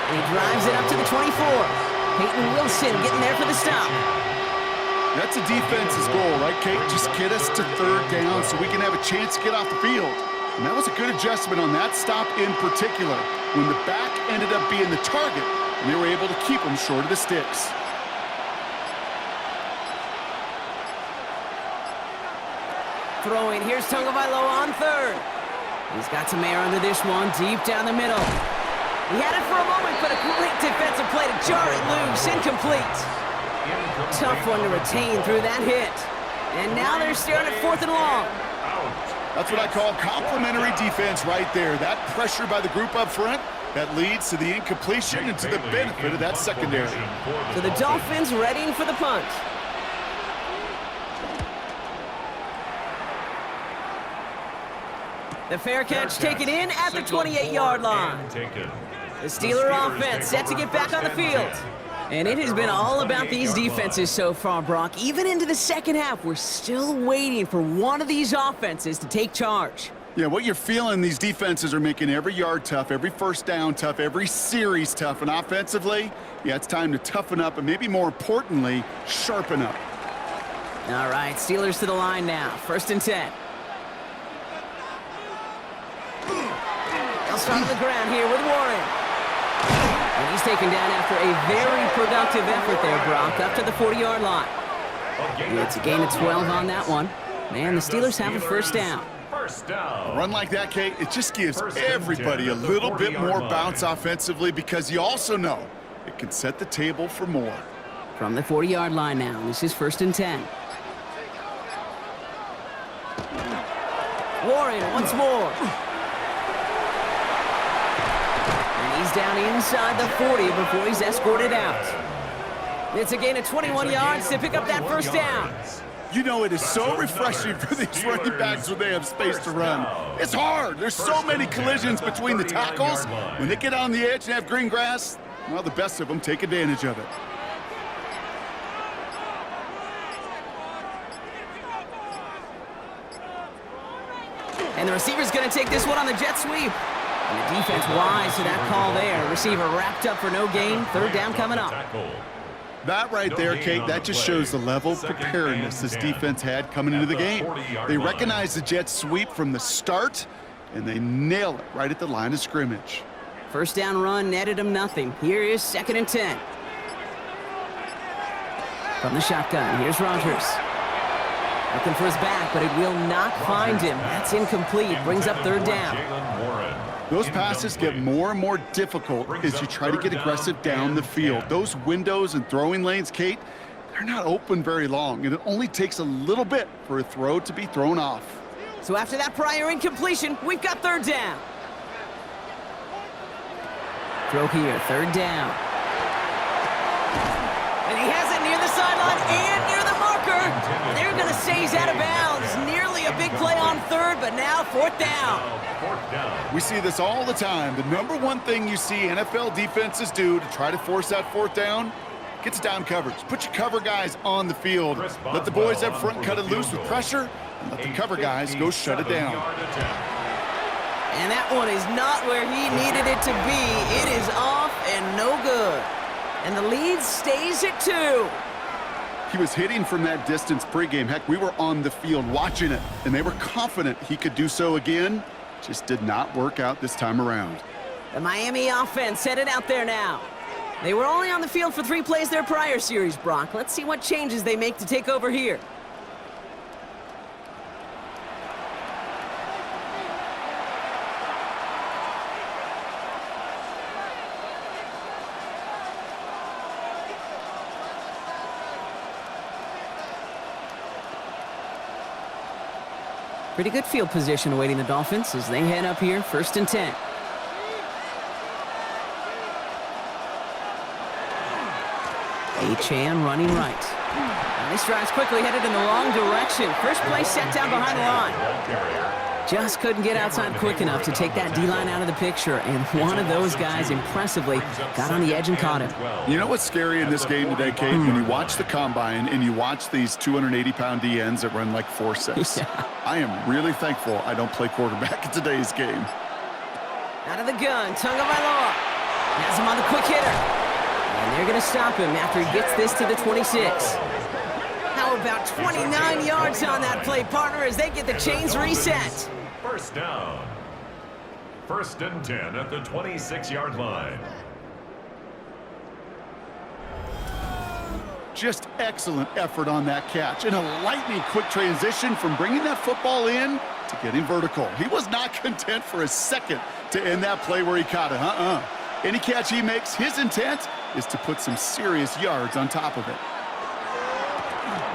And he drives it up to the 24. Peyton Wilson getting there for the stop. That's a defense's goal, right, Kate? Just get us to 3rd down so we can have a chance to get off the field. And that was a good adjustment on that stop in particular, when the back ended up being the target, and they were able to keep him short of the sticks. Throwing, here's Tagovailoa on 3rd. He's got some air under this one, deep down the middle. He had it for a moment, but a great defensive play to jar it loose, incomplete. Tough one to retain through that hit. And now they're staring at 4th and long. That's what I call complimentary defense right there. That pressure by the group up front, that leads to the incompletion and to the benefit of that secondary. So the Dolphins readying for the punt. The fair catch taken in at the 28-yard line. The Steeler offense set to get back on the field. And it has been all about these defenses so far, Brock. Even into the second half, we're still waiting for one of these offenses to take charge. Yeah, what you're feeling, these defenses are making every yard tough, every 1st down tough, every series tough. And offensively, yeah, it's time to toughen up and maybe more importantly, sharpen up. All right, Steelers to the line now. 1st and 10. They'll start on the ground here with Warren. And he's taken down after a very productive effort there, Brock, up to the 40-yard line. It's a gain of 12 on that one. Man, the Steelers have a 1st down. A run like that, Kate, it just gives everybody a little bit more bounce offensively because you also know it can set the table for more. From the 40-yard line now, this is 1st and 10. Warren once more. He's down inside the 40 before he's escorted out. It's a gain of 21 yards to pick up that 1st down. You know, it is so refreshing for these running backs when they have space to run. It's hard. There's so many collisions between the tackles. When they get on the edge and have green grass, well, the best of them take advantage of it. And the receiver's going to take this one on the jet sweep. And the defense wise to that call there. Receiver wrapped up for no gain. 3rd down coming up. That right there, Kate, that just shows the level of preparedness this defense had coming into the game. They recognized the jet sweep from the start, and they nail it right at the line of scrimmage. 1st down run netted him nothing. Here is 2nd and 10. From the shotgun, here's Rodgers. Looking for his back, but it will not find him. That's incomplete. Brings up 3rd down. Those passes get more and more difficult as you try to get aggressive down the field. Those windows and throwing lanes, Kate, they're not open very long, and it only takes a little bit for a throw to be thrown off. So after that prior incompletion, we've got 3rd down. Throw here, 3rd down. And he has it near the sideline and near the marker. And they're going to say he's out of bounds. Nearly a big play on 3rd, but now 4th down. We see this all the time. The number one thing you see NFL defenses do to try to force that 4th down, get to down coverage. Put your cover guys on the field. Let the boys up front cut it loose with pressure, and let the cover guys go shut it down. And that one is not where he needed it to be. It is off and no good. And the lead stays at 2. He was hitting from that distance pregame. Heck, we were on the field watching it, and they were confident he could do so again. Just did not work out this time around. The Miami offense headed out there now. They were only on the field for 3 plays their prior series, Brock. Let's see what changes they make to take over here. Pretty good field position awaiting the Dolphins as they head up here, 1st and 10. Achane running right. And this drive's quickly headed in the wrong direction. First play set down behind the line. Just couldn't get outside quick enough to take that D-line out of the picture, and one of those guys impressively got on the edge and caught him. You know what's scary in this game today, Kate? When you watch the combine and you watch these 280-pound DNs that run like 4.6. Yeah. I am really thankful I don't play quarterback in today's game. Out of the gun, Tagovailoa has him on the quick hitter. And they're going to stop him after he gets this to the 26. How about 29 yards on that play, partner, as they get the chains reset? First down. 1st and 10 at the 26-yard line. Just excellent effort on that catch. And a lightning quick transition from bringing that football in to getting vertical. He was not content for a second to end that play where he caught it. Any catch he makes, his intent is to put some serious yards on top of it.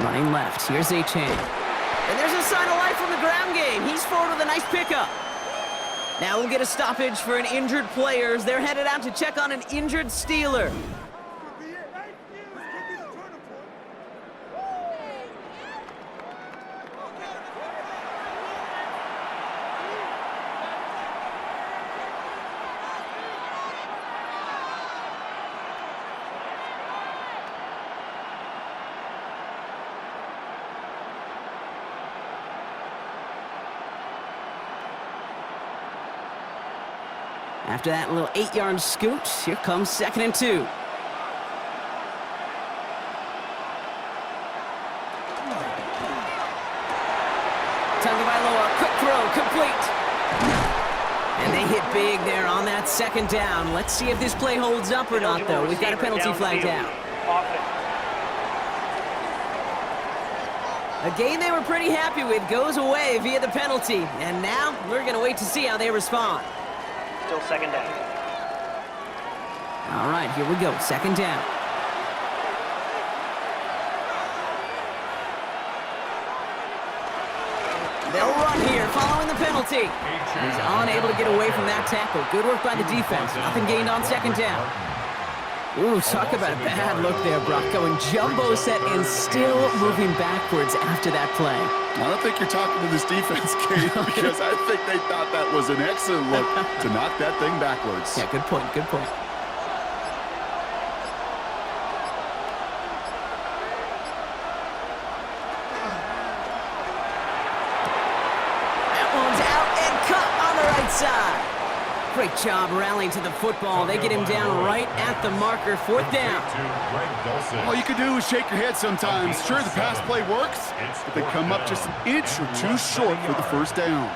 Running left, here's Achane. And there's a sign of life from the ground game. He's forward with a nice pickup. Now we'll get a stoppage for an injured player as they're headed out to check on an injured Steeler. After that little 8-yard scoot, here comes 2nd and 2. Tagovailoa, quick throw, complete. And they hit big there on that 2nd down. Let's see if this play holds up or not, though. We've got a penalty flag down. A game they were pretty happy with goes away via the penalty. And now we're going to wait to see how they respond. Still 2nd down. All right, here we go. 2nd down. They'll run here following the penalty. He's unable to get away from that tackle. Good work by the defense. Nothing gained on 2nd down. Ooh, talk about a bad look there, Brock. Going jumbo set and still moving backwards after that play. I don't think you're talking to this defense, Kate, because I think they thought that was an excellent look to knock that thing backwards. Yeah, good point, good point. That one's out and cut on the right side. Great job rallying to the football. They get him down right at the marker, 4th down. All you can do is shake your head sometimes. Sure, the pass play works, but they come up just an inch or two short for the 1st down.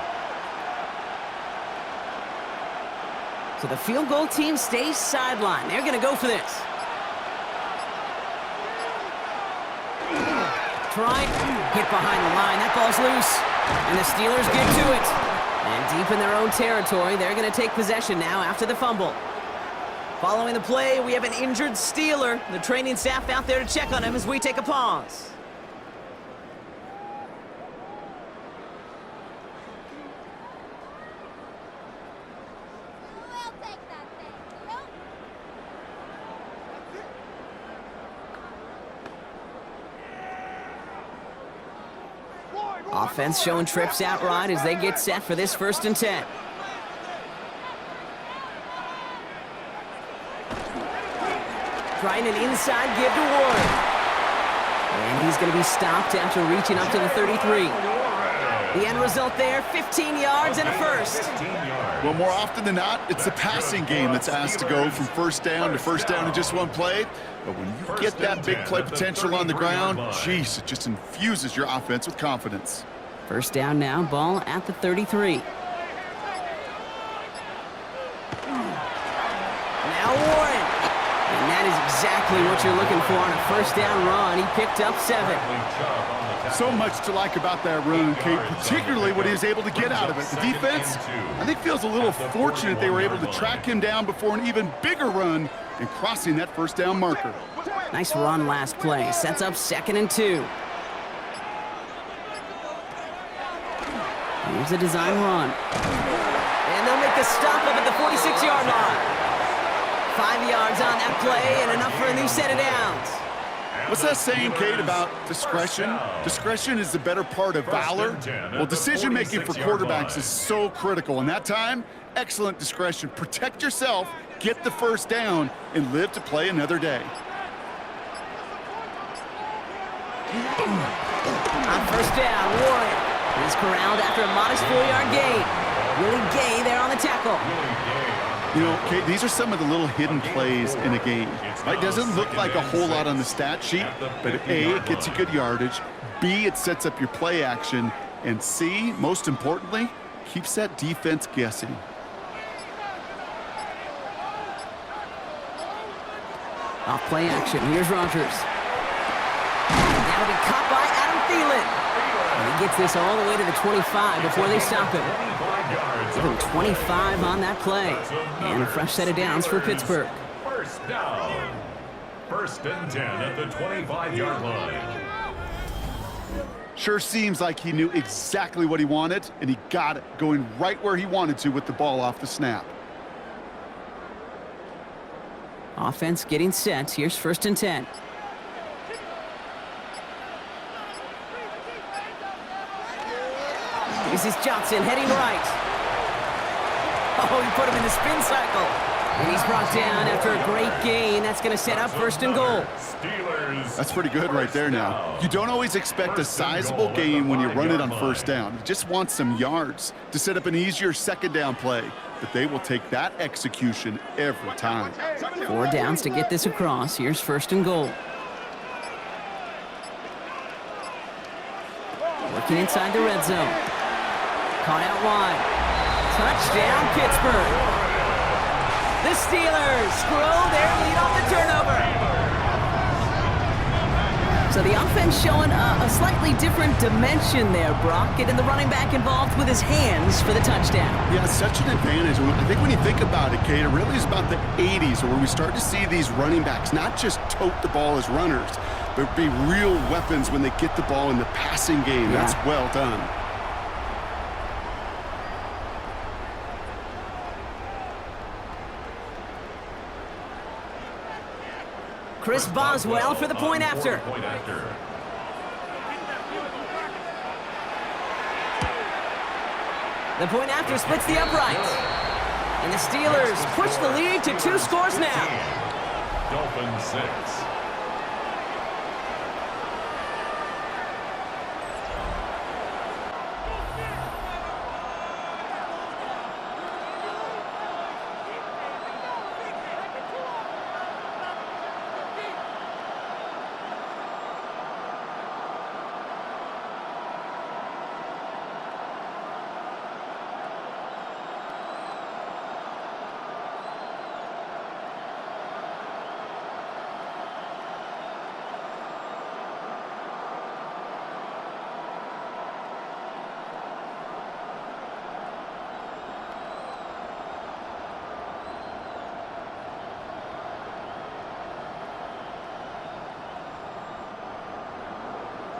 So the field goal team stays sidelined. They're going to go for this. Try, hit behind the line. That ball's loose, and the Steelers get to it. And deep in their own territory, they're going to take possession now after the fumble. Following the play, we have an injured Steeler. The training staff out there to check on him as we take a pause. Offense showing trips out right as they get set for this 1st and 10. Trying an inside give to Ward. And he's going to be stopped after reaching up to the 33. The end result there, 15 yards and a 1st. Well, more often than not, it's the passing game that's asked to go from 1st down to 1st down in just one play. But when you get that big play potential on the ground, geez, it just infuses your offense with confidence. 1st down now, ball at the 33. exactly what you're looking for on a first down run. He picked up 7. So much to like about that run, Kate, particularly what he was able to get out of it. The defense, I think, feels a little fortunate they were able to track him down before an even bigger run and crossing that first down marker. Nice run last play. Sets up 2nd and 2. Here's a design run. And they'll make the stop up at the 46-yard line. 5 yards on that play and enough for a new set of downs. What's that saying, Kate, about discretion? Discretion is the better part of valor. Well, decision-making for quarterbacks is so critical. And that time, excellent discretion. Protect yourself, get the first down, and live to play another day. On first down, Warren. He's corralled after a modest 4-yard gain. Willie Gay there on the tackle. You know, Kate, these are some of the little hidden plays in a game. Right? Doesn't look like a whole lot on the stat sheet, but A, it gets you good yardage. B, it sets up your play action. And C, most importantly, keeps that defense guessing. Off play action. Here's Rodgers. That'll be caught by Adam Thielen. And he gets this all the way to the 25 before they stop him. Give him 25 on that play. And a fresh set of downs for Pittsburgh. First down. 1st and 10 at the 25-yard line. Sure seems like he knew exactly what he wanted, and he got it, going right where he wanted to with the ball off the snap. Offense getting set. Here's 1st and 10. This is Johnson heading right. Oh, he put him in the spin cycle. And he's brought down after a great gain. That's going to set up 1st and goal. That's pretty good right there now. You don't always expect a sizable gain when you run it on first down. You just want some yards to set up an easier 2nd down play. But they will take that execution every time. 4 downs to get this across. Here's 1st and goal. Working inside the red zone. Caught out wide. Touchdown, Pittsburgh. The Steelers grow their lead on the turnover. So the offense showing a slightly different dimension there, Brock. Getting the running back involved with his hands for the touchdown. Yeah, such an advantage. I think when you think about it, Kate, it really is about the 80s where we start to see these running backs not just tote the ball as runners, but be real weapons when they get the ball in the passing game. Yeah. That's well done. Chris Boswell for the point after. The point after splits the upright. And the Steelers push the lead to 2 scores now. Dolphins 6.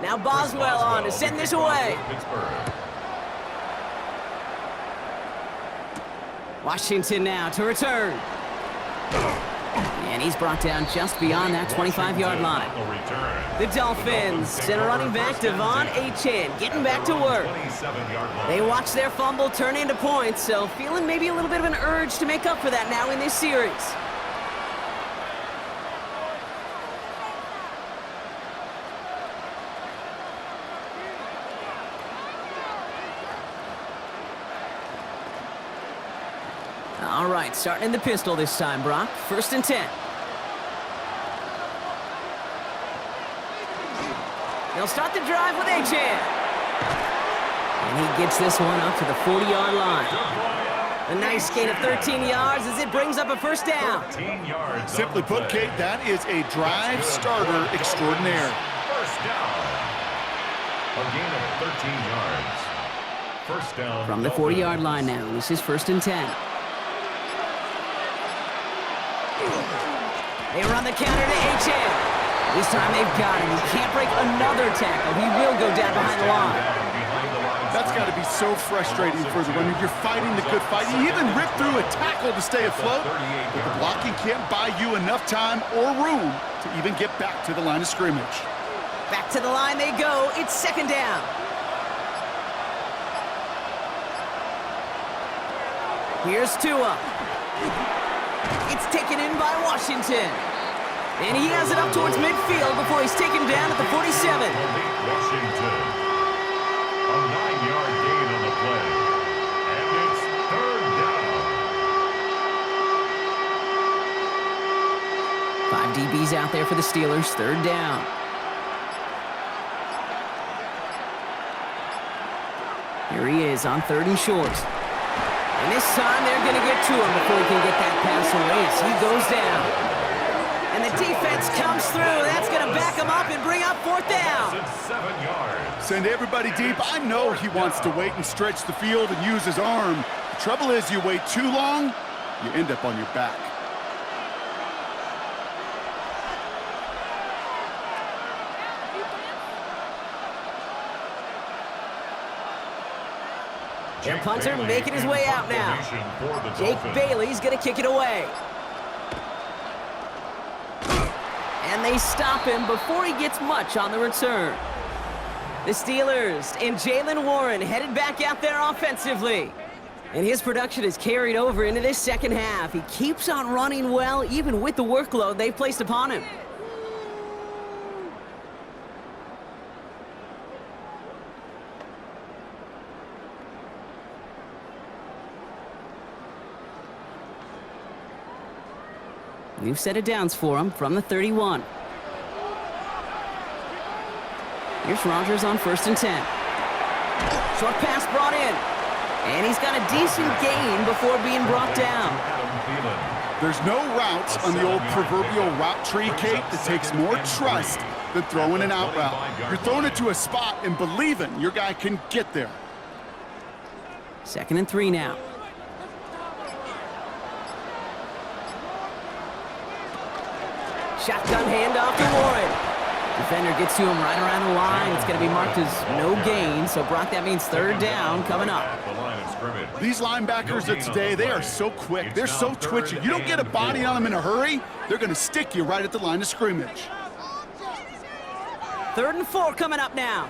Now Boswell on to send this away. Washington now to return. And he's brought down just beyond that 25-yard line. The Dolphins send a running back, Devon Achane, getting back to work. They watch their fumble turn into points, so feeling maybe a little bit of an urge to make up for that now in this series. All right, starting in the pistol this time, Brock. 1st and 10. They'll start the drive with Achane. And he gets this one up to the 40-yard line. A nice gain of 13 yards as it brings up a first down. 13 yards. Simply put, Kate, that is a drive starter extraordinaire. First down. A gain of 13 yards. First down. From the 40-yard line now, this is 1st and 10. They run the counter to HM. This time they've got him. He can't break another tackle. He will go down behind the line. That's got to be so frustrating for the runner. You're fighting the good fight. You even ripped through a tackle to stay afloat, but the blocking can't buy you enough time or room to even get back to the line of scrimmage. Back to the line they go. It's 2nd down. Here's Tua. It's taken in by Washington. And he has it up towards midfield before he's taken down at the 47. Washington. A 9-yard gain on the play. And it's 3rd down. 5 DBs out there for the Steelers. 3rd down. Here he is on 3rd and short. And this time they're going to get to him before he can get that pass away as he goes down. And the defense comes through. That's going to back him up and bring up 4th down. 7 yards. Send everybody deep. I know he wants to wait and stretch the field and use his arm. The trouble is you wait too long, you end up on your back. Their punter making his way out now. Jake Bailey's going to kick it away. And they stop him before he gets much on the return. The Steelers and Jaylen Warren headed back out there offensively. And his production is carried over into this 2nd half. He keeps on running well, even with the workload they've placed upon him. New set of downs for him from the 31. Here's Rodgers on 1st and 10. Short pass brought in. And he's got a decent gain before being brought down. There's no routes on the old proverbial route tree, Kate, that takes more trust than throwing an out route. You're throwing it to a spot and believing your guy can get there. 2nd and 3 now. Shotgun handoff to Warren. Defender gets to him right around the line. It's going to be marked as no gain. So, Brock, that means 3rd down coming up. These linebackers of today, they are so quick. They're so twitchy. You don't get a body on them in a hurry, they're going to stick you right at the line of scrimmage. 3rd and 4 coming up now.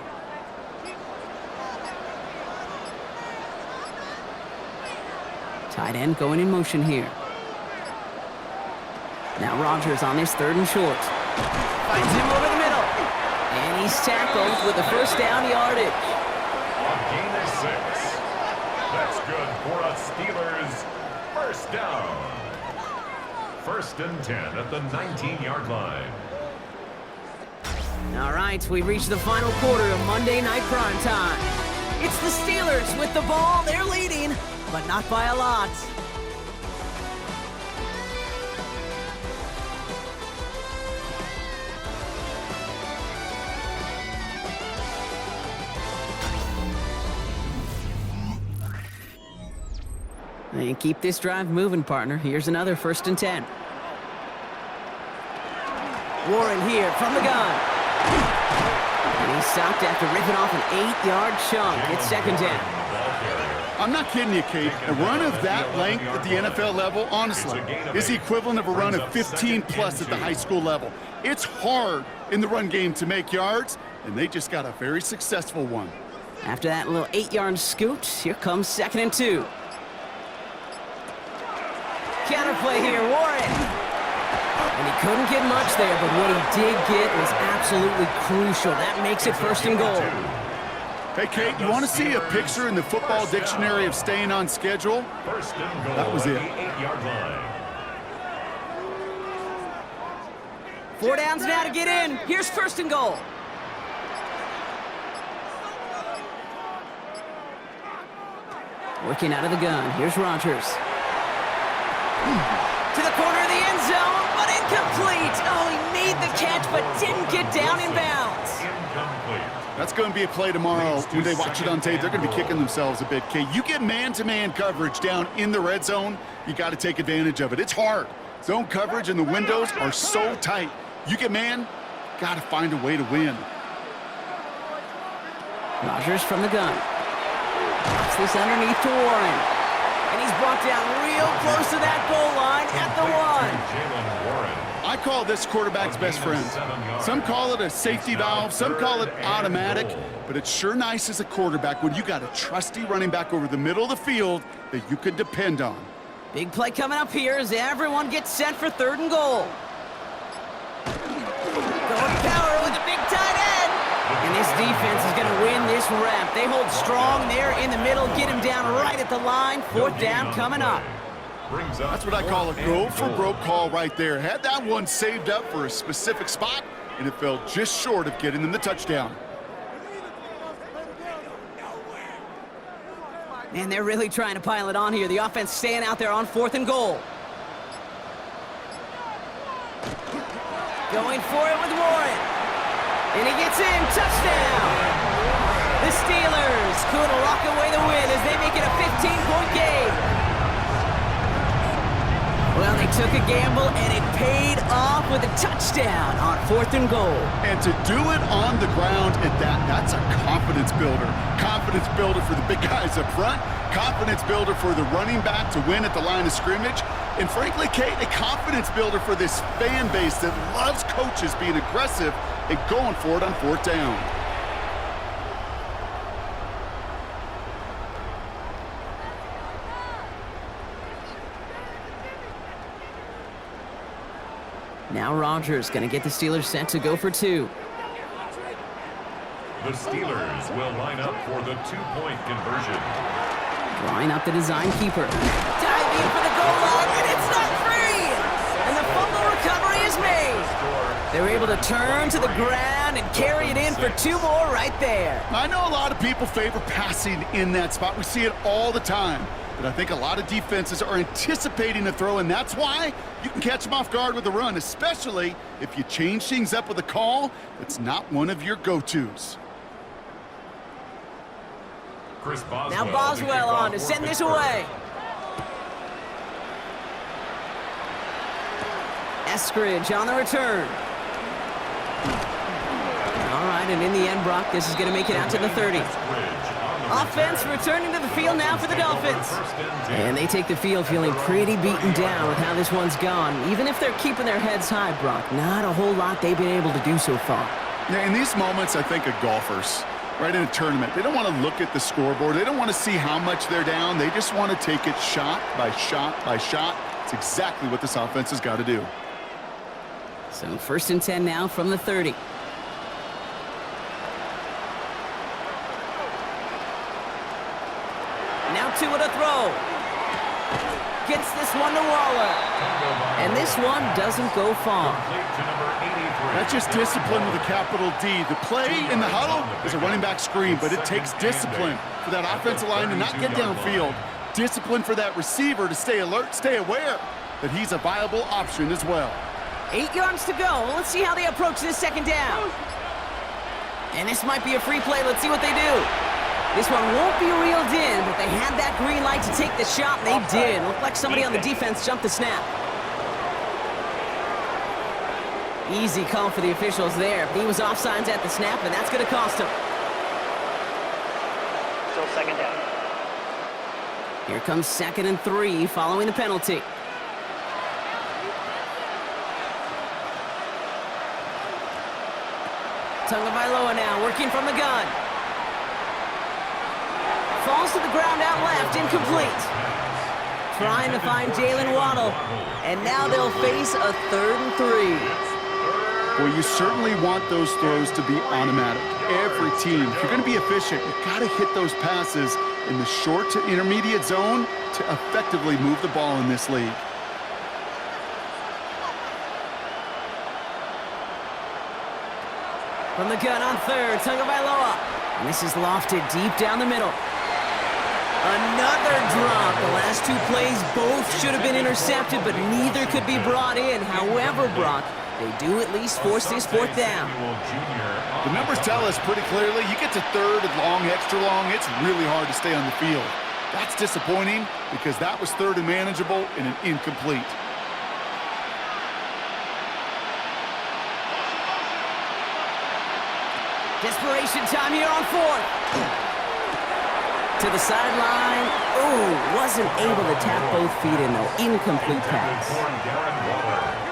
Tight end going in motion here. Now Rodgers on his 3rd and short. Finds him over the middle. And he's tackled with the 1st down yardage. A gain of 6. That's good for a Steelers 1st down. 1st and 10 at the 19-yard line. All right, we've reached the final quarter of Monday Night Prime Time. It's the Steelers with the ball. They're leading, but not by a lot. And keep this drive moving, partner. Here's another 1st and 10. Warren here from the gun. And he's stopped after ripping off an 8-yard chunk. It's 2nd down. I'm not kidding you, Kate. A run of that length at the NFL level, honestly, is the equivalent of a run of 15-plus at the high school level. It's hard in the run game to make yards, and they just got a very successful one. After that little 8-yard scoot, here comes 2nd and 2. Counterplay here, Warren. And he couldn't get much there, but what he did get was absolutely crucial. That makes it 1st and goal. Hey, Kate, you want to see a picture in the football dictionary of staying on schedule? 1st and goal. That was it. 8-yard line. 4 downs now to get in. Here's 1st and goal. Working out of the gun. Here's Rodgers. To the corner of the end zone, but incomplete. Oh, he made the catch, but didn't get down in bounds. Incomplete. That's going to be a play tomorrow. When they watch it on tape, they're going to be kicking themselves a bit, Kate. You get man-to-man coverage down in the red zone, you got to take advantage of it. It's hard. Zone coverage and the windows are so tight. You get man, got to find a way to win. Rodgers from the gun. Pops this underneath to Warren. And he's brought down real close to that goal line at the 1. I call this quarterback's best friend. Some call it a safety valve, some call it automatic, but it's sure nice as a quarterback when you got a trusty running back over the middle of the field that you can depend on. Big play coming up here as everyone gets set for 3rd and goal. Going power with a big tight end. And this defense is going to win this rep. They hold strong there in the middle, get him down right at the line. 4th down coming up. That's what I call a go-for-broke call right there. Had that one saved up for a specific spot, and it fell just short of getting them the touchdown. And they're really trying to pile it on here. The offense staying out there on 4th and goal. Going for it with Warren. And he gets in. Touchdown! The Steelers could lock away the win as they make it a 15-point game. Well, they took a gamble, and it paid off with a touchdown on 4th and goal. And to do it on the ground at that's a confidence builder. Confidence builder for the big guys up front. Confidence builder for the running back to win at the line of scrimmage. And frankly, Kate, a confidence builder for this fan base that loves coaches being aggressive and going for it on 4th down. Now Rodgers going to get the Steelers set to go for 2. The Steelers will line up for the 2-point conversion. Drawing up the design keeper. Diving for the goal line, and it's not free! And the fumble recovery is made. They're able to turn to the ground and carry it in for 2 more right there. I know a lot of people favor passing in that spot. We see it all the time. But I think a lot of defenses are anticipating a throw, and that's why you can catch them off guard with a run, especially if you change things up with a call that's not one of your go-tos. Now Boswell on to send this away. Eskridge on the return. All right, and in the end, Brock, this is going to make it out to the 30. Offense returning to the field now for the Dolphins. And they take the field feeling pretty beaten down with how this one's gone. Even if they're keeping their heads high, Brock, not a whole lot they've been able to do so far. Yeah, in these moments, I think of golfers, right, in a tournament. They don't want to look at the scoreboard. They don't want to see how much they're down. They just want to take it shot by shot by shot. It's exactly what this offense has got to do. So 1st and 10 now from the 30. Now 2 at a throw. Gets this one to Waller. And this one doesn't go far. That's just discipline with a capital D. The play in the huddle is a running back screen, but it takes discipline for that offensive line to not get downfield. Discipline for that receiver to stay alert, stay aware that he's a viable option as well. 8 yards to go. Let's see how they approach this 2nd down. And this might be a free play. Let's see what they do. This one won't be reeled in, but they had that green light to take the shot, and they did. Looked like somebody on the defense jumped the snap. Easy call for the officials there. He was offsides at the snap, and that's going to cost him. Still 2nd down. Here comes 2nd and 3 following the penalty. Tagovailoa now working from the gun. Falls to the ground out left, incomplete. Trying to find Jalen Waddle. And now they'll face a 3rd and 3. Well, you certainly want those throws to be automatic. Every team, if you're going to be efficient, you've got to hit those passes in the short to intermediate zone to effectively move the ball in this league. From the gun on 3rd, Tagovailoa. And this is lofted deep down the middle. Another drop. The last two plays both should have been intercepted, but neither could be brought in. However, Brock, they do at least force this fourth down. The numbers tell us pretty clearly, you get to third and long, extra long, it's really hard to stay on the field. That's disappointing because that was third and manageable and an incomplete. Desperation time here on fourth. To the sideline. Oh, wasn't able to tap both feet in, though. Incomplete pass.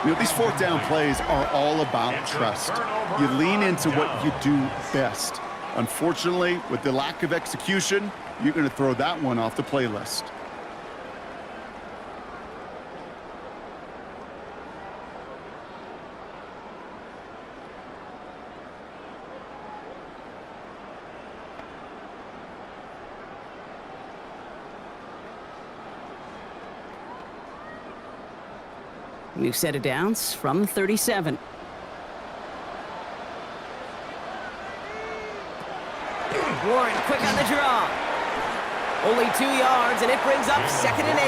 You know, these fourth down plays are all about trust. You lean into what you do best. Unfortunately, with the lack of execution, you're going to throw that one off the playlist. New set of downs from 37. Warren quick on the draw. Only 2 yards, and it brings up 2nd and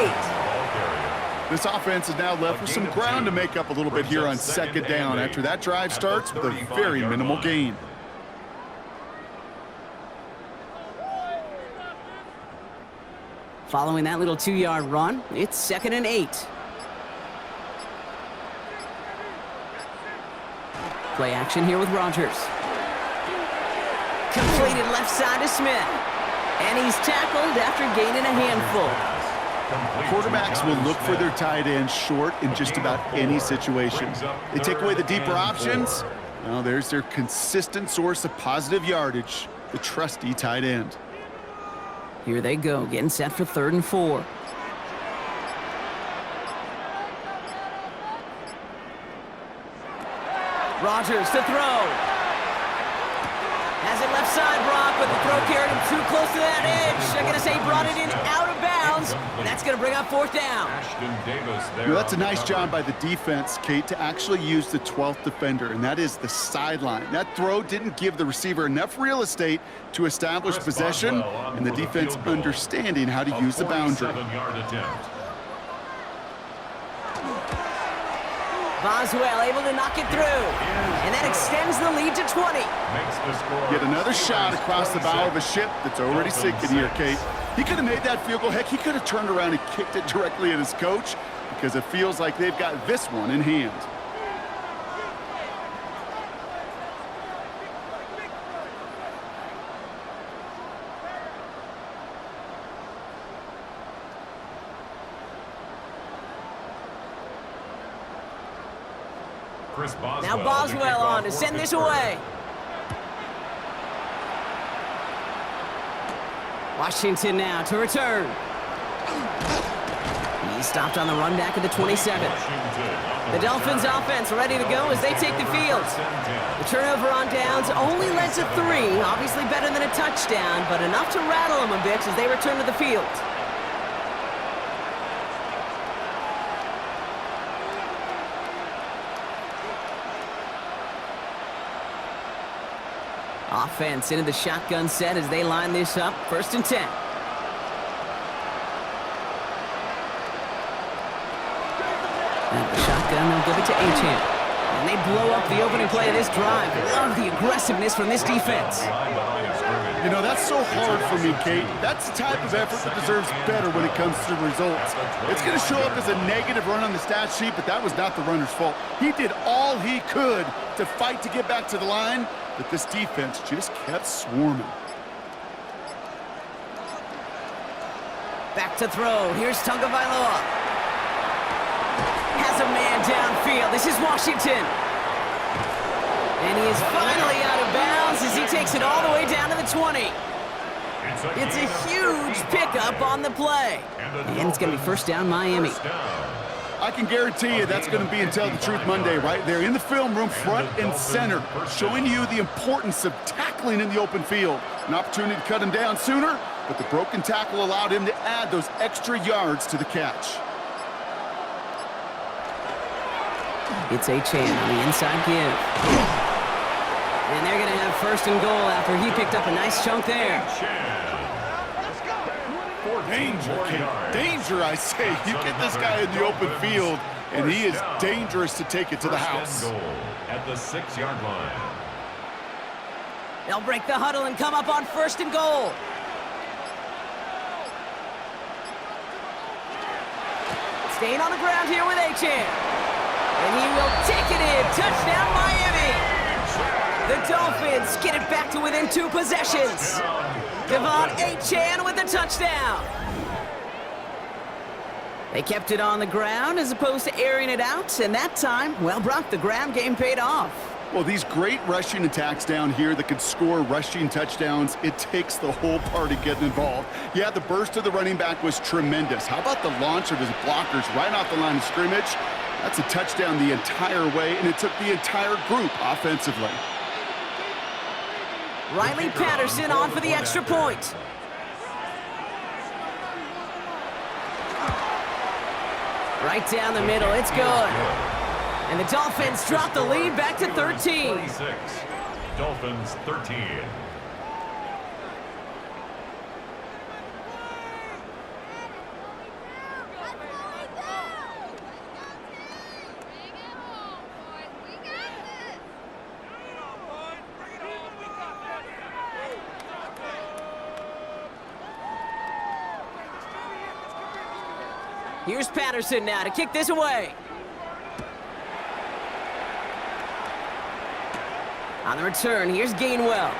8. This offense is now left with some ground to make up a little bit here on 2nd down after that drive starts with a very minimal gain. Following that little 2-yard run, it's 2nd and 8. Play action here with Rodgers. Completed left side to Smith. And he's tackled after gaining a handful. Quarterbacks will look for their tight end short in just about any situation. They take away the deeper options. Well, there's their consistent source of positive yardage, the trusty tight end. Here they go, getting set for 3rd and 4. Rodgers to throw. Has it left side, Brock, but the throw carried him too close to that edge. They're going to say he brought it in out of bounds, and that's going to bring up 4th down. Well, that's a nice job by the defense, Kate, to actually use the 12th defender, and that is the sideline. That throw didn't give the receiver enough real estate to establish possession, and the defense understanding how to use the boundary. Boswell able to knock it through, and that extends the lead to 20. Get another shot across the bow of a ship that's already sinking here, Kate. He could have made that field goal. Heck, he could have turned around and kicked it directly at his coach because it feels like they've got this one in hand. Now Boswell on to send this away. Washington now to return. He's stopped on the run back of the 27. The Dolphins offense ready to go as they take the field. The turnover on downs only led to 3. Obviously better than a touchdown, but enough to rattle them a bit as they return to the field. Offense into the shotgun set as they line this up. 1st and 10. And the shotgun, they'll give it to Achane. And they blow up the opening play of this drive. Love the aggressiveness from this defense. You know, that's so hard for me, Kate. That's the type of effort that deserves better when it comes to results. It's going to show up as a negative run on the stat sheet, but that was not the runner's fault. He did all he could to fight to get back to the line, but this defense just kept swarming. Back to throw. Here's Tagovailoa. Has a man downfield. This is Washington. And he is finally out of bounds as he takes it all the way down to the 20. It's a huge pickup on the play. And it's going to be 1st down Miami. I can guarantee you that's going to be in Tell the Truth Monday right there in the film room, front and center, showing you the importance of tackling in the open field. An opportunity to cut him down sooner, but the broken tackle allowed him to add those extra yards to the catch. It's Achane on the inside give. And they're going to have 1st and goal after he picked up a nice chunk there. Danger, more Kate. yards. Danger, I say. You get this guy in the open field, and he is dangerous to take it to the house. First and goal at the 6-yard line. They'll break the huddle and come up on first and goal. Staying on the ground here with Achane. And he will take it in. Touchdown, Miami. The Dolphins get it back to within 2 possessions. Devon Achane with the touchdown. They kept it on the ground as opposed to airing it out, and that time, well, Brock, the ground game paid off. Well, these great rushing attacks down here that could score rushing touchdowns, it takes the whole party getting involved. Yeah, the burst of the running back was tremendous. How about the launch of his blockers right off the line of scrimmage? That's a touchdown the entire way, and it took the entire group offensively. Riley Patterson on for the extra point. Right down the middle, it's good. And the Dolphins drop the lead back to 13. 36. Dolphins 13. Here's Patterson now to kick this away. On the return, here's Gainwell.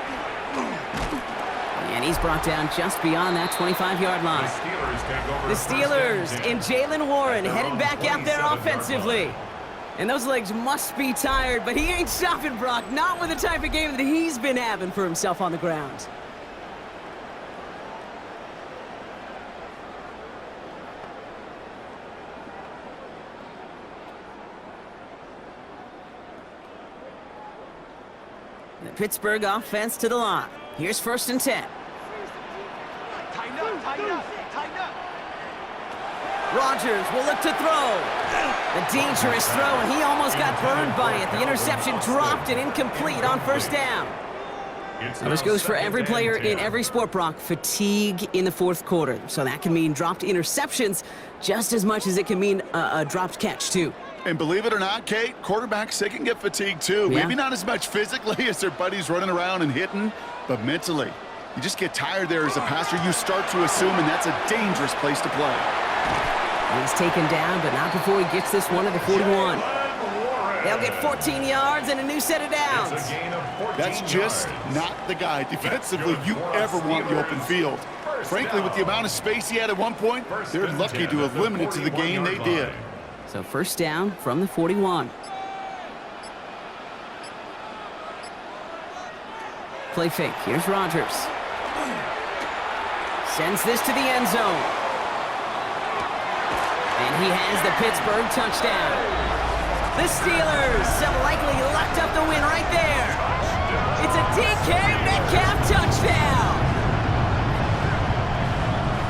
And he's brought down just beyond that 25-yard line. The Steelers and Jalen Warren headed back out there offensively. And those legs must be tired, but he ain't stopping, Brock. Not with the type of game that he's been having for himself on the ground. The Pittsburgh offense to the line. Here's first and 10. Rodgers will look to throw. The dangerous throw, and he almost got burned by it. The interception dropped and incomplete on first down. Now this goes for every player in every sport, Brock. Fatigue in the fourth quarter. So that can mean dropped interceptions just as much as it can mean a dropped catch, too. And believe it or not, Kate, quarterbacks, they can get fatigued too. Yeah. Maybe not as much physically as their buddies running around and hitting, but mentally. You just get tired there as a passer. You start to assume, and that's a dangerous place to play. He's taken down, but not before he gets this one to the 41. They'll get 14 yards and a new set of downs. That's just not the guy defensively you ever want in the open field. Frankly, with the amount of space he had at one point, they're lucky to have limited to the game they did. So first down from the 41. Play fake. Here's Rodgers. Sends this to the end zone. And he has the Pittsburgh touchdown. The Steelers have likely locked up the win right there. It's a DK Metcalf touchdown.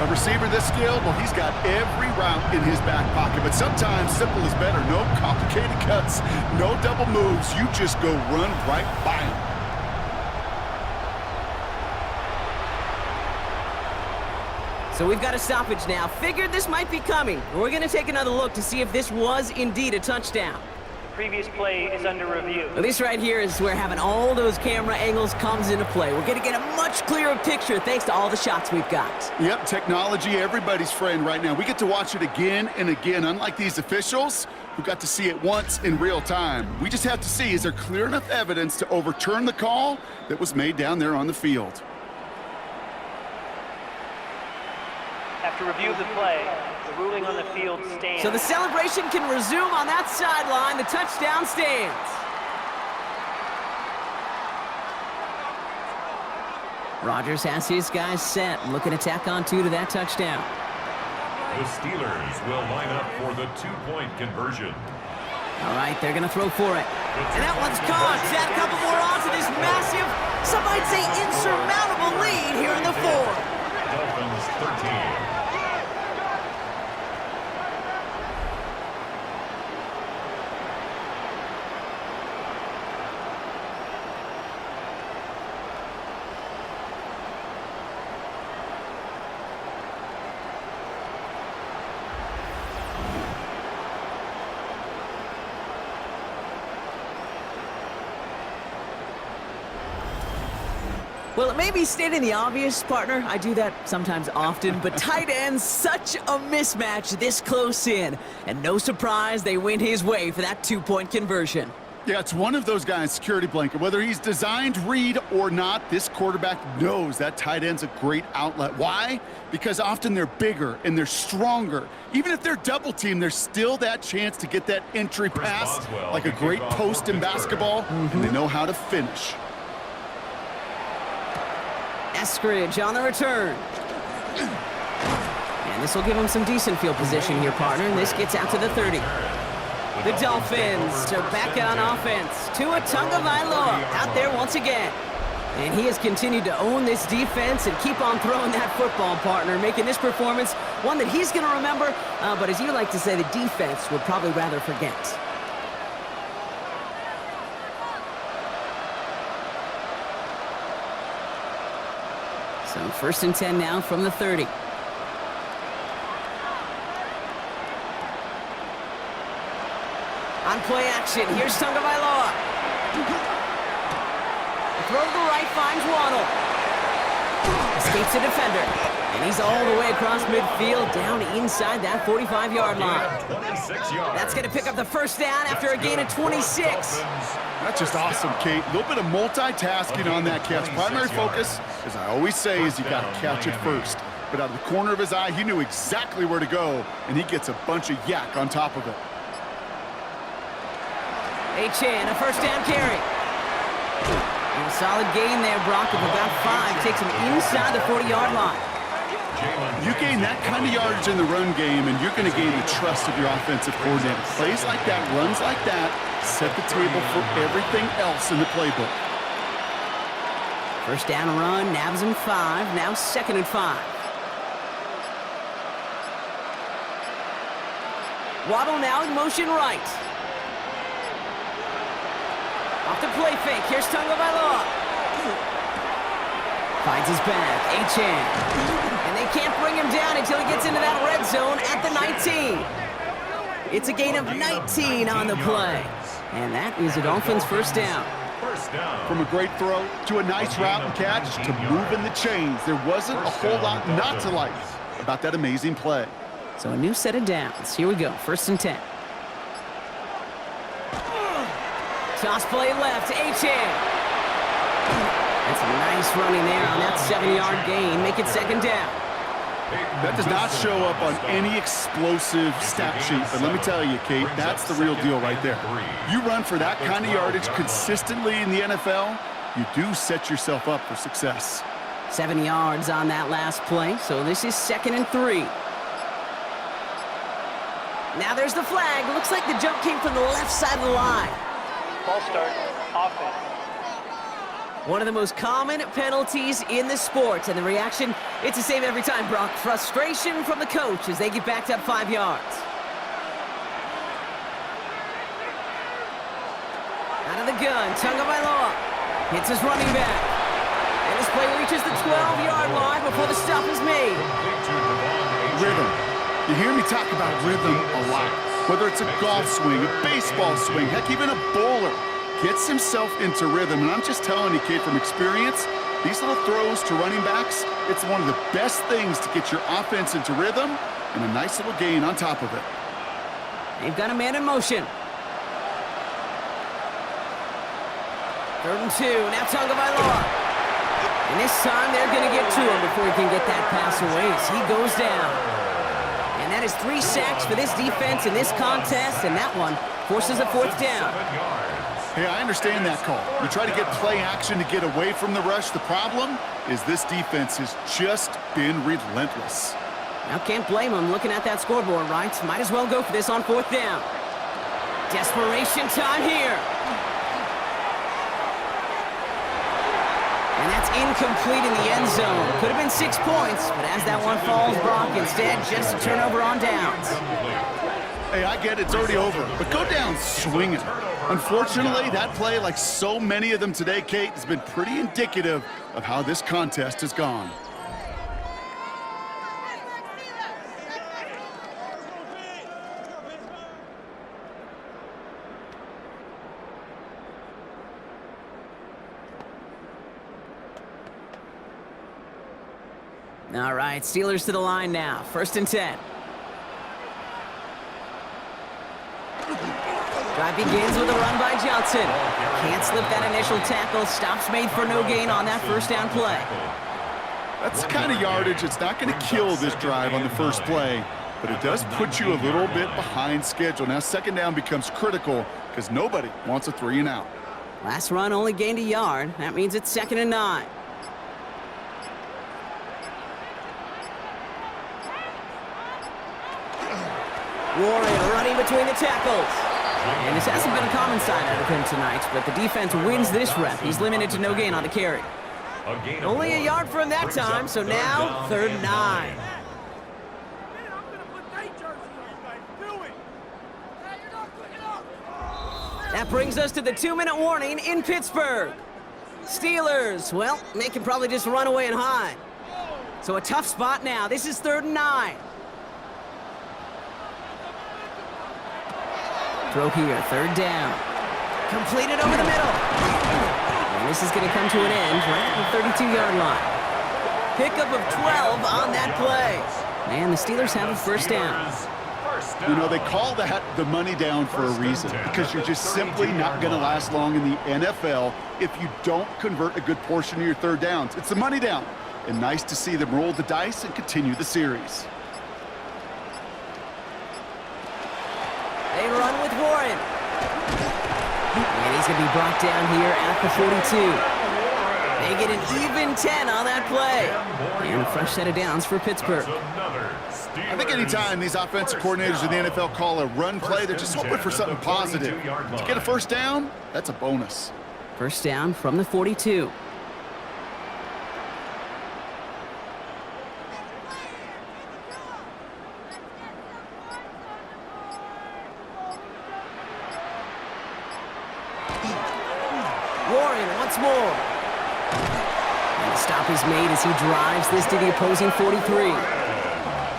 A receiver this skilled, well, he's got every route in his back pocket, but sometimes simple is better. No complicated cuts, no double moves. You just go run right by him. So we've got a stoppage now. Figured this might be coming. We're going to take another look to see if this was indeed a touchdown. Previous play is under review. Well, this right here is where having all those camera angles comes into play. We're going to get a much clearer picture thanks to all the shots we've got. Yep, technology, everybody's friend right now. We get to watch it again and again, unlike these officials who got to see it once in real time. We just have to see, is there clear enough evidence to overturn the call that was made down there on the field? After review of the play, the ruling on the field stands. So the celebration can resume on that sideline. The touchdown stands. Rodgers has his guys set. Looking to tack on two to that touchdown. The Steelers will line up for the two-point conversion. All right, they're going to throw for it. And that one's caught. Add a couple more on to this massive, some might say insurmountable lead here in the fourth. Dolphins 13. Well, it may be stating the obvious, partner. I do that sometimes often, but tight ends, such a mismatch this close in. And no surprise, they went his way for that two-point conversion. Yeah, it's one of those guys' security blanket. Whether he's designed read or not, this quarterback knows that tight end's a great outlet. Why? Because often they're bigger and they're stronger. Even if they're double teamed, there's still that chance to get that entry pass, like a great post in basketball, and they know how to finish. Eskridge on the return. And this will give him some decent field position here, partner, and this gets out to the 30. The Dolphins are back on offense. Tua Tagovailoa out there once again. And he has continued to own this defense and keep on throwing that football, partner, making this performance one that he's going to remember, but as you like to say, the defense would probably rather forget. So 1st and 10 now from the 30. On play action, here's Tagovailoa. Throw to the right, finds Waddle. Escapes the defender. And he's all the way across midfield, down inside that 45-yard line. That's going to pick up the first down after a gain of 26. That's just awesome, Kate. A little bit of multitasking on that catch. Primary focus, as I always say, is you got to catch it first. But out of the corner of his eye, he knew exactly where to go, and he gets a bunch of yak on top of it. A-Chan, a first down carry. And a solid gain there, Brock, of about 5. Takes him inside the 40-yard line. You gain that kind of yardage in the run game, and you're going to gain the trust of your offensive coordinator. Plays like that, runs like that, set the table for everything else in the playbook. First down run, nabs him 5. Now 2nd and 5. Waddle now in motion right. Off the play fake, here's Tagovailoa. Finds his back, A-Chan. And they can't bring him down until he gets into that red zone at the 19. It's a gain of 19 on the play. And that is a Dolphins first down. From a great throw to a nice route and catch to moving the chains, there wasn't a whole lot not to like about that amazing play. So a new set of downs. Here we go, 1st and 10. Toss play left, A-Chan. That's a nice running there on that 7-yard gain. Make it 2nd down. That does not show up on any explosive stat sheet, but let me tell you, Kate, that's the real deal right there. You run for that kind of yardage consistently in the NFL, you do set yourself up for success. 7 yards on that last play, so this is 2nd and 3. Now there's the flag. Looks like the jump came from the left side of the line. Ball start, offense. One of the most common penalties in the sport, and the reaction, it's the same every time, Brock. Frustration from the coach as they get backed up 5 yards. Out of the gun, Tagovailoa hits his running back. And this play reaches the 12-yard line before the stop is made. Rhythm. You hear me talk about rhythm a lot. Whether it's a golf swing, a baseball swing, heck, even a bowler gets himself into rhythm. And I'm just telling you, kid, from experience, these little throws to running backs, it's one of the best things to get your offense into rhythm and a nice little gain on top of it. They've got a man in motion. 3rd and 2, now Tagovailoa. And this time they're going to get to him before he can get that pass away as he goes down. And that is 3 sacks for this defense in this contest, and that one forces a 4th down. Hey, I understand that call. You try to get play action to get away from the rush. The problem is this defense has just been relentless. Now can't blame him looking at that scoreboard, right? Might as well go for this on 4th down. Desperation time here. And that's incomplete in the end zone. Could have been 6 points, but as that one falls, Brock, instead just a turnover on downs. Hey, I get it, it's already over, but go down swinging. Unfortunately, that play, like so many of them today, Kate, has been pretty indicative of how this contest has gone. All right, Steelers to the line now. 1st and 10. Drive begins with a run by Johnson. Can't slip that initial tackle. Stops made for no gain on that 1st down play. That's the kind of yardage it's not going to kill this drive on the first play, but it does put you a little bit behind schedule. Now 2nd down becomes critical because nobody wants a 3 and out. Last run only gained a yard. That means it's 2nd and 9. Warren running between the tackles. And this hasn't been a common sign out of him tonight, but the defense wins this rep. He's limited to no gain on the carry. Only a yard for him that time, so now 3rd and 9. That brings us to the 2-minute warning in Pittsburgh. Steelers, well, they can probably just run away and hide. So a tough spot now. This is 3rd and 9. Throw here, 3rd down. Completed over the middle. And this is going to come to an end right at the 32-yard line. Pickup of 12 on that play. And the Steelers have a 1st down. You know, they call that the money down for a reason, because you're just simply not going to last long in the NFL if you don't convert a good portion of your 3rd downs. It's the money down. And nice to see them roll the dice and continue the series. They run with Warren. And he's going to be brought down here at the 42. They get an even 10 on that play. And a fresh set of downs for Pittsburgh. I think anytime these offensive coordinators in the NFL call a run play, they're just hoping for something positive. To get a 1st down, that's a bonus. 1st down from the 42. Warren once more. And the stop is made as he drives this to the opposing 43.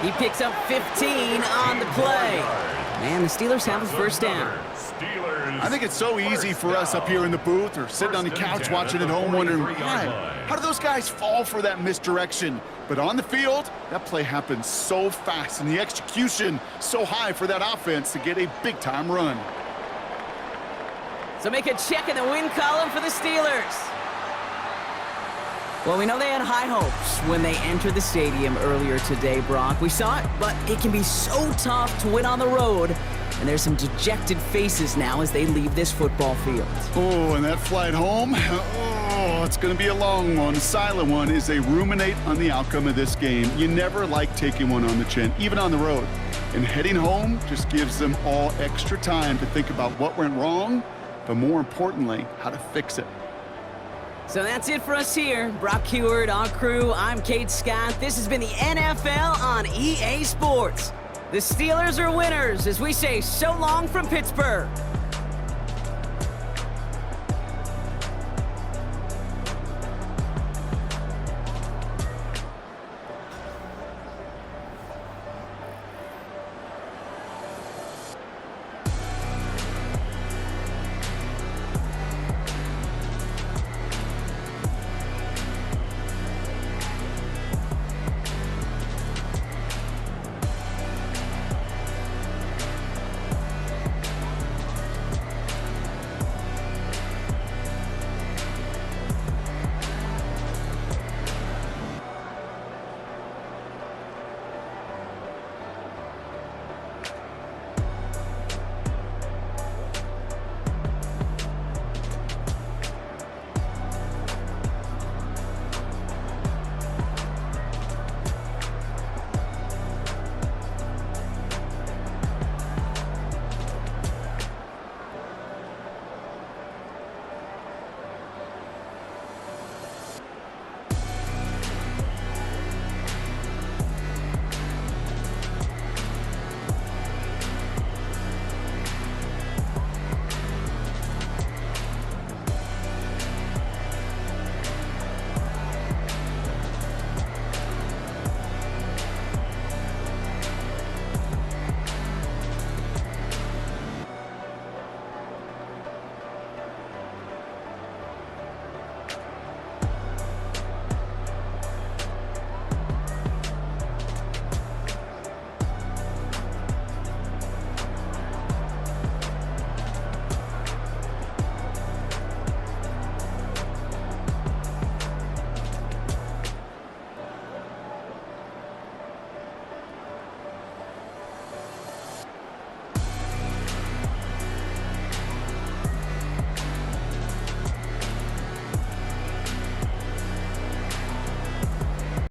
He picks up 15 on the play. And the Steelers have a 1st down. I think it's so easy for us up here in the booth or sitting on the couch watching at home wondering, how do those guys fall for that misdirection? But on the field, that play happens so fast and the execution so high for that offense to get a big-time run. So make a check in the win column for the Steelers. Well, we know they had high hopes when they entered the stadium earlier today, Brock. We saw it, but it can be so tough to win on the road. And there's some dejected faces now as they leave this football field. Oh, and that flight home, it's going to be a long one, a silent one, as they ruminate on the outcome of this game. You never like taking one on the chin, even on the road. And heading home just gives them all extra time to think about what went wrong, but more importantly, how to fix it. So that's it for us here. Brock Heward, our crew, I'm Kate Scott. This has been the NFL on EA Sports. The Steelers are winners as we say so long from Pittsburgh.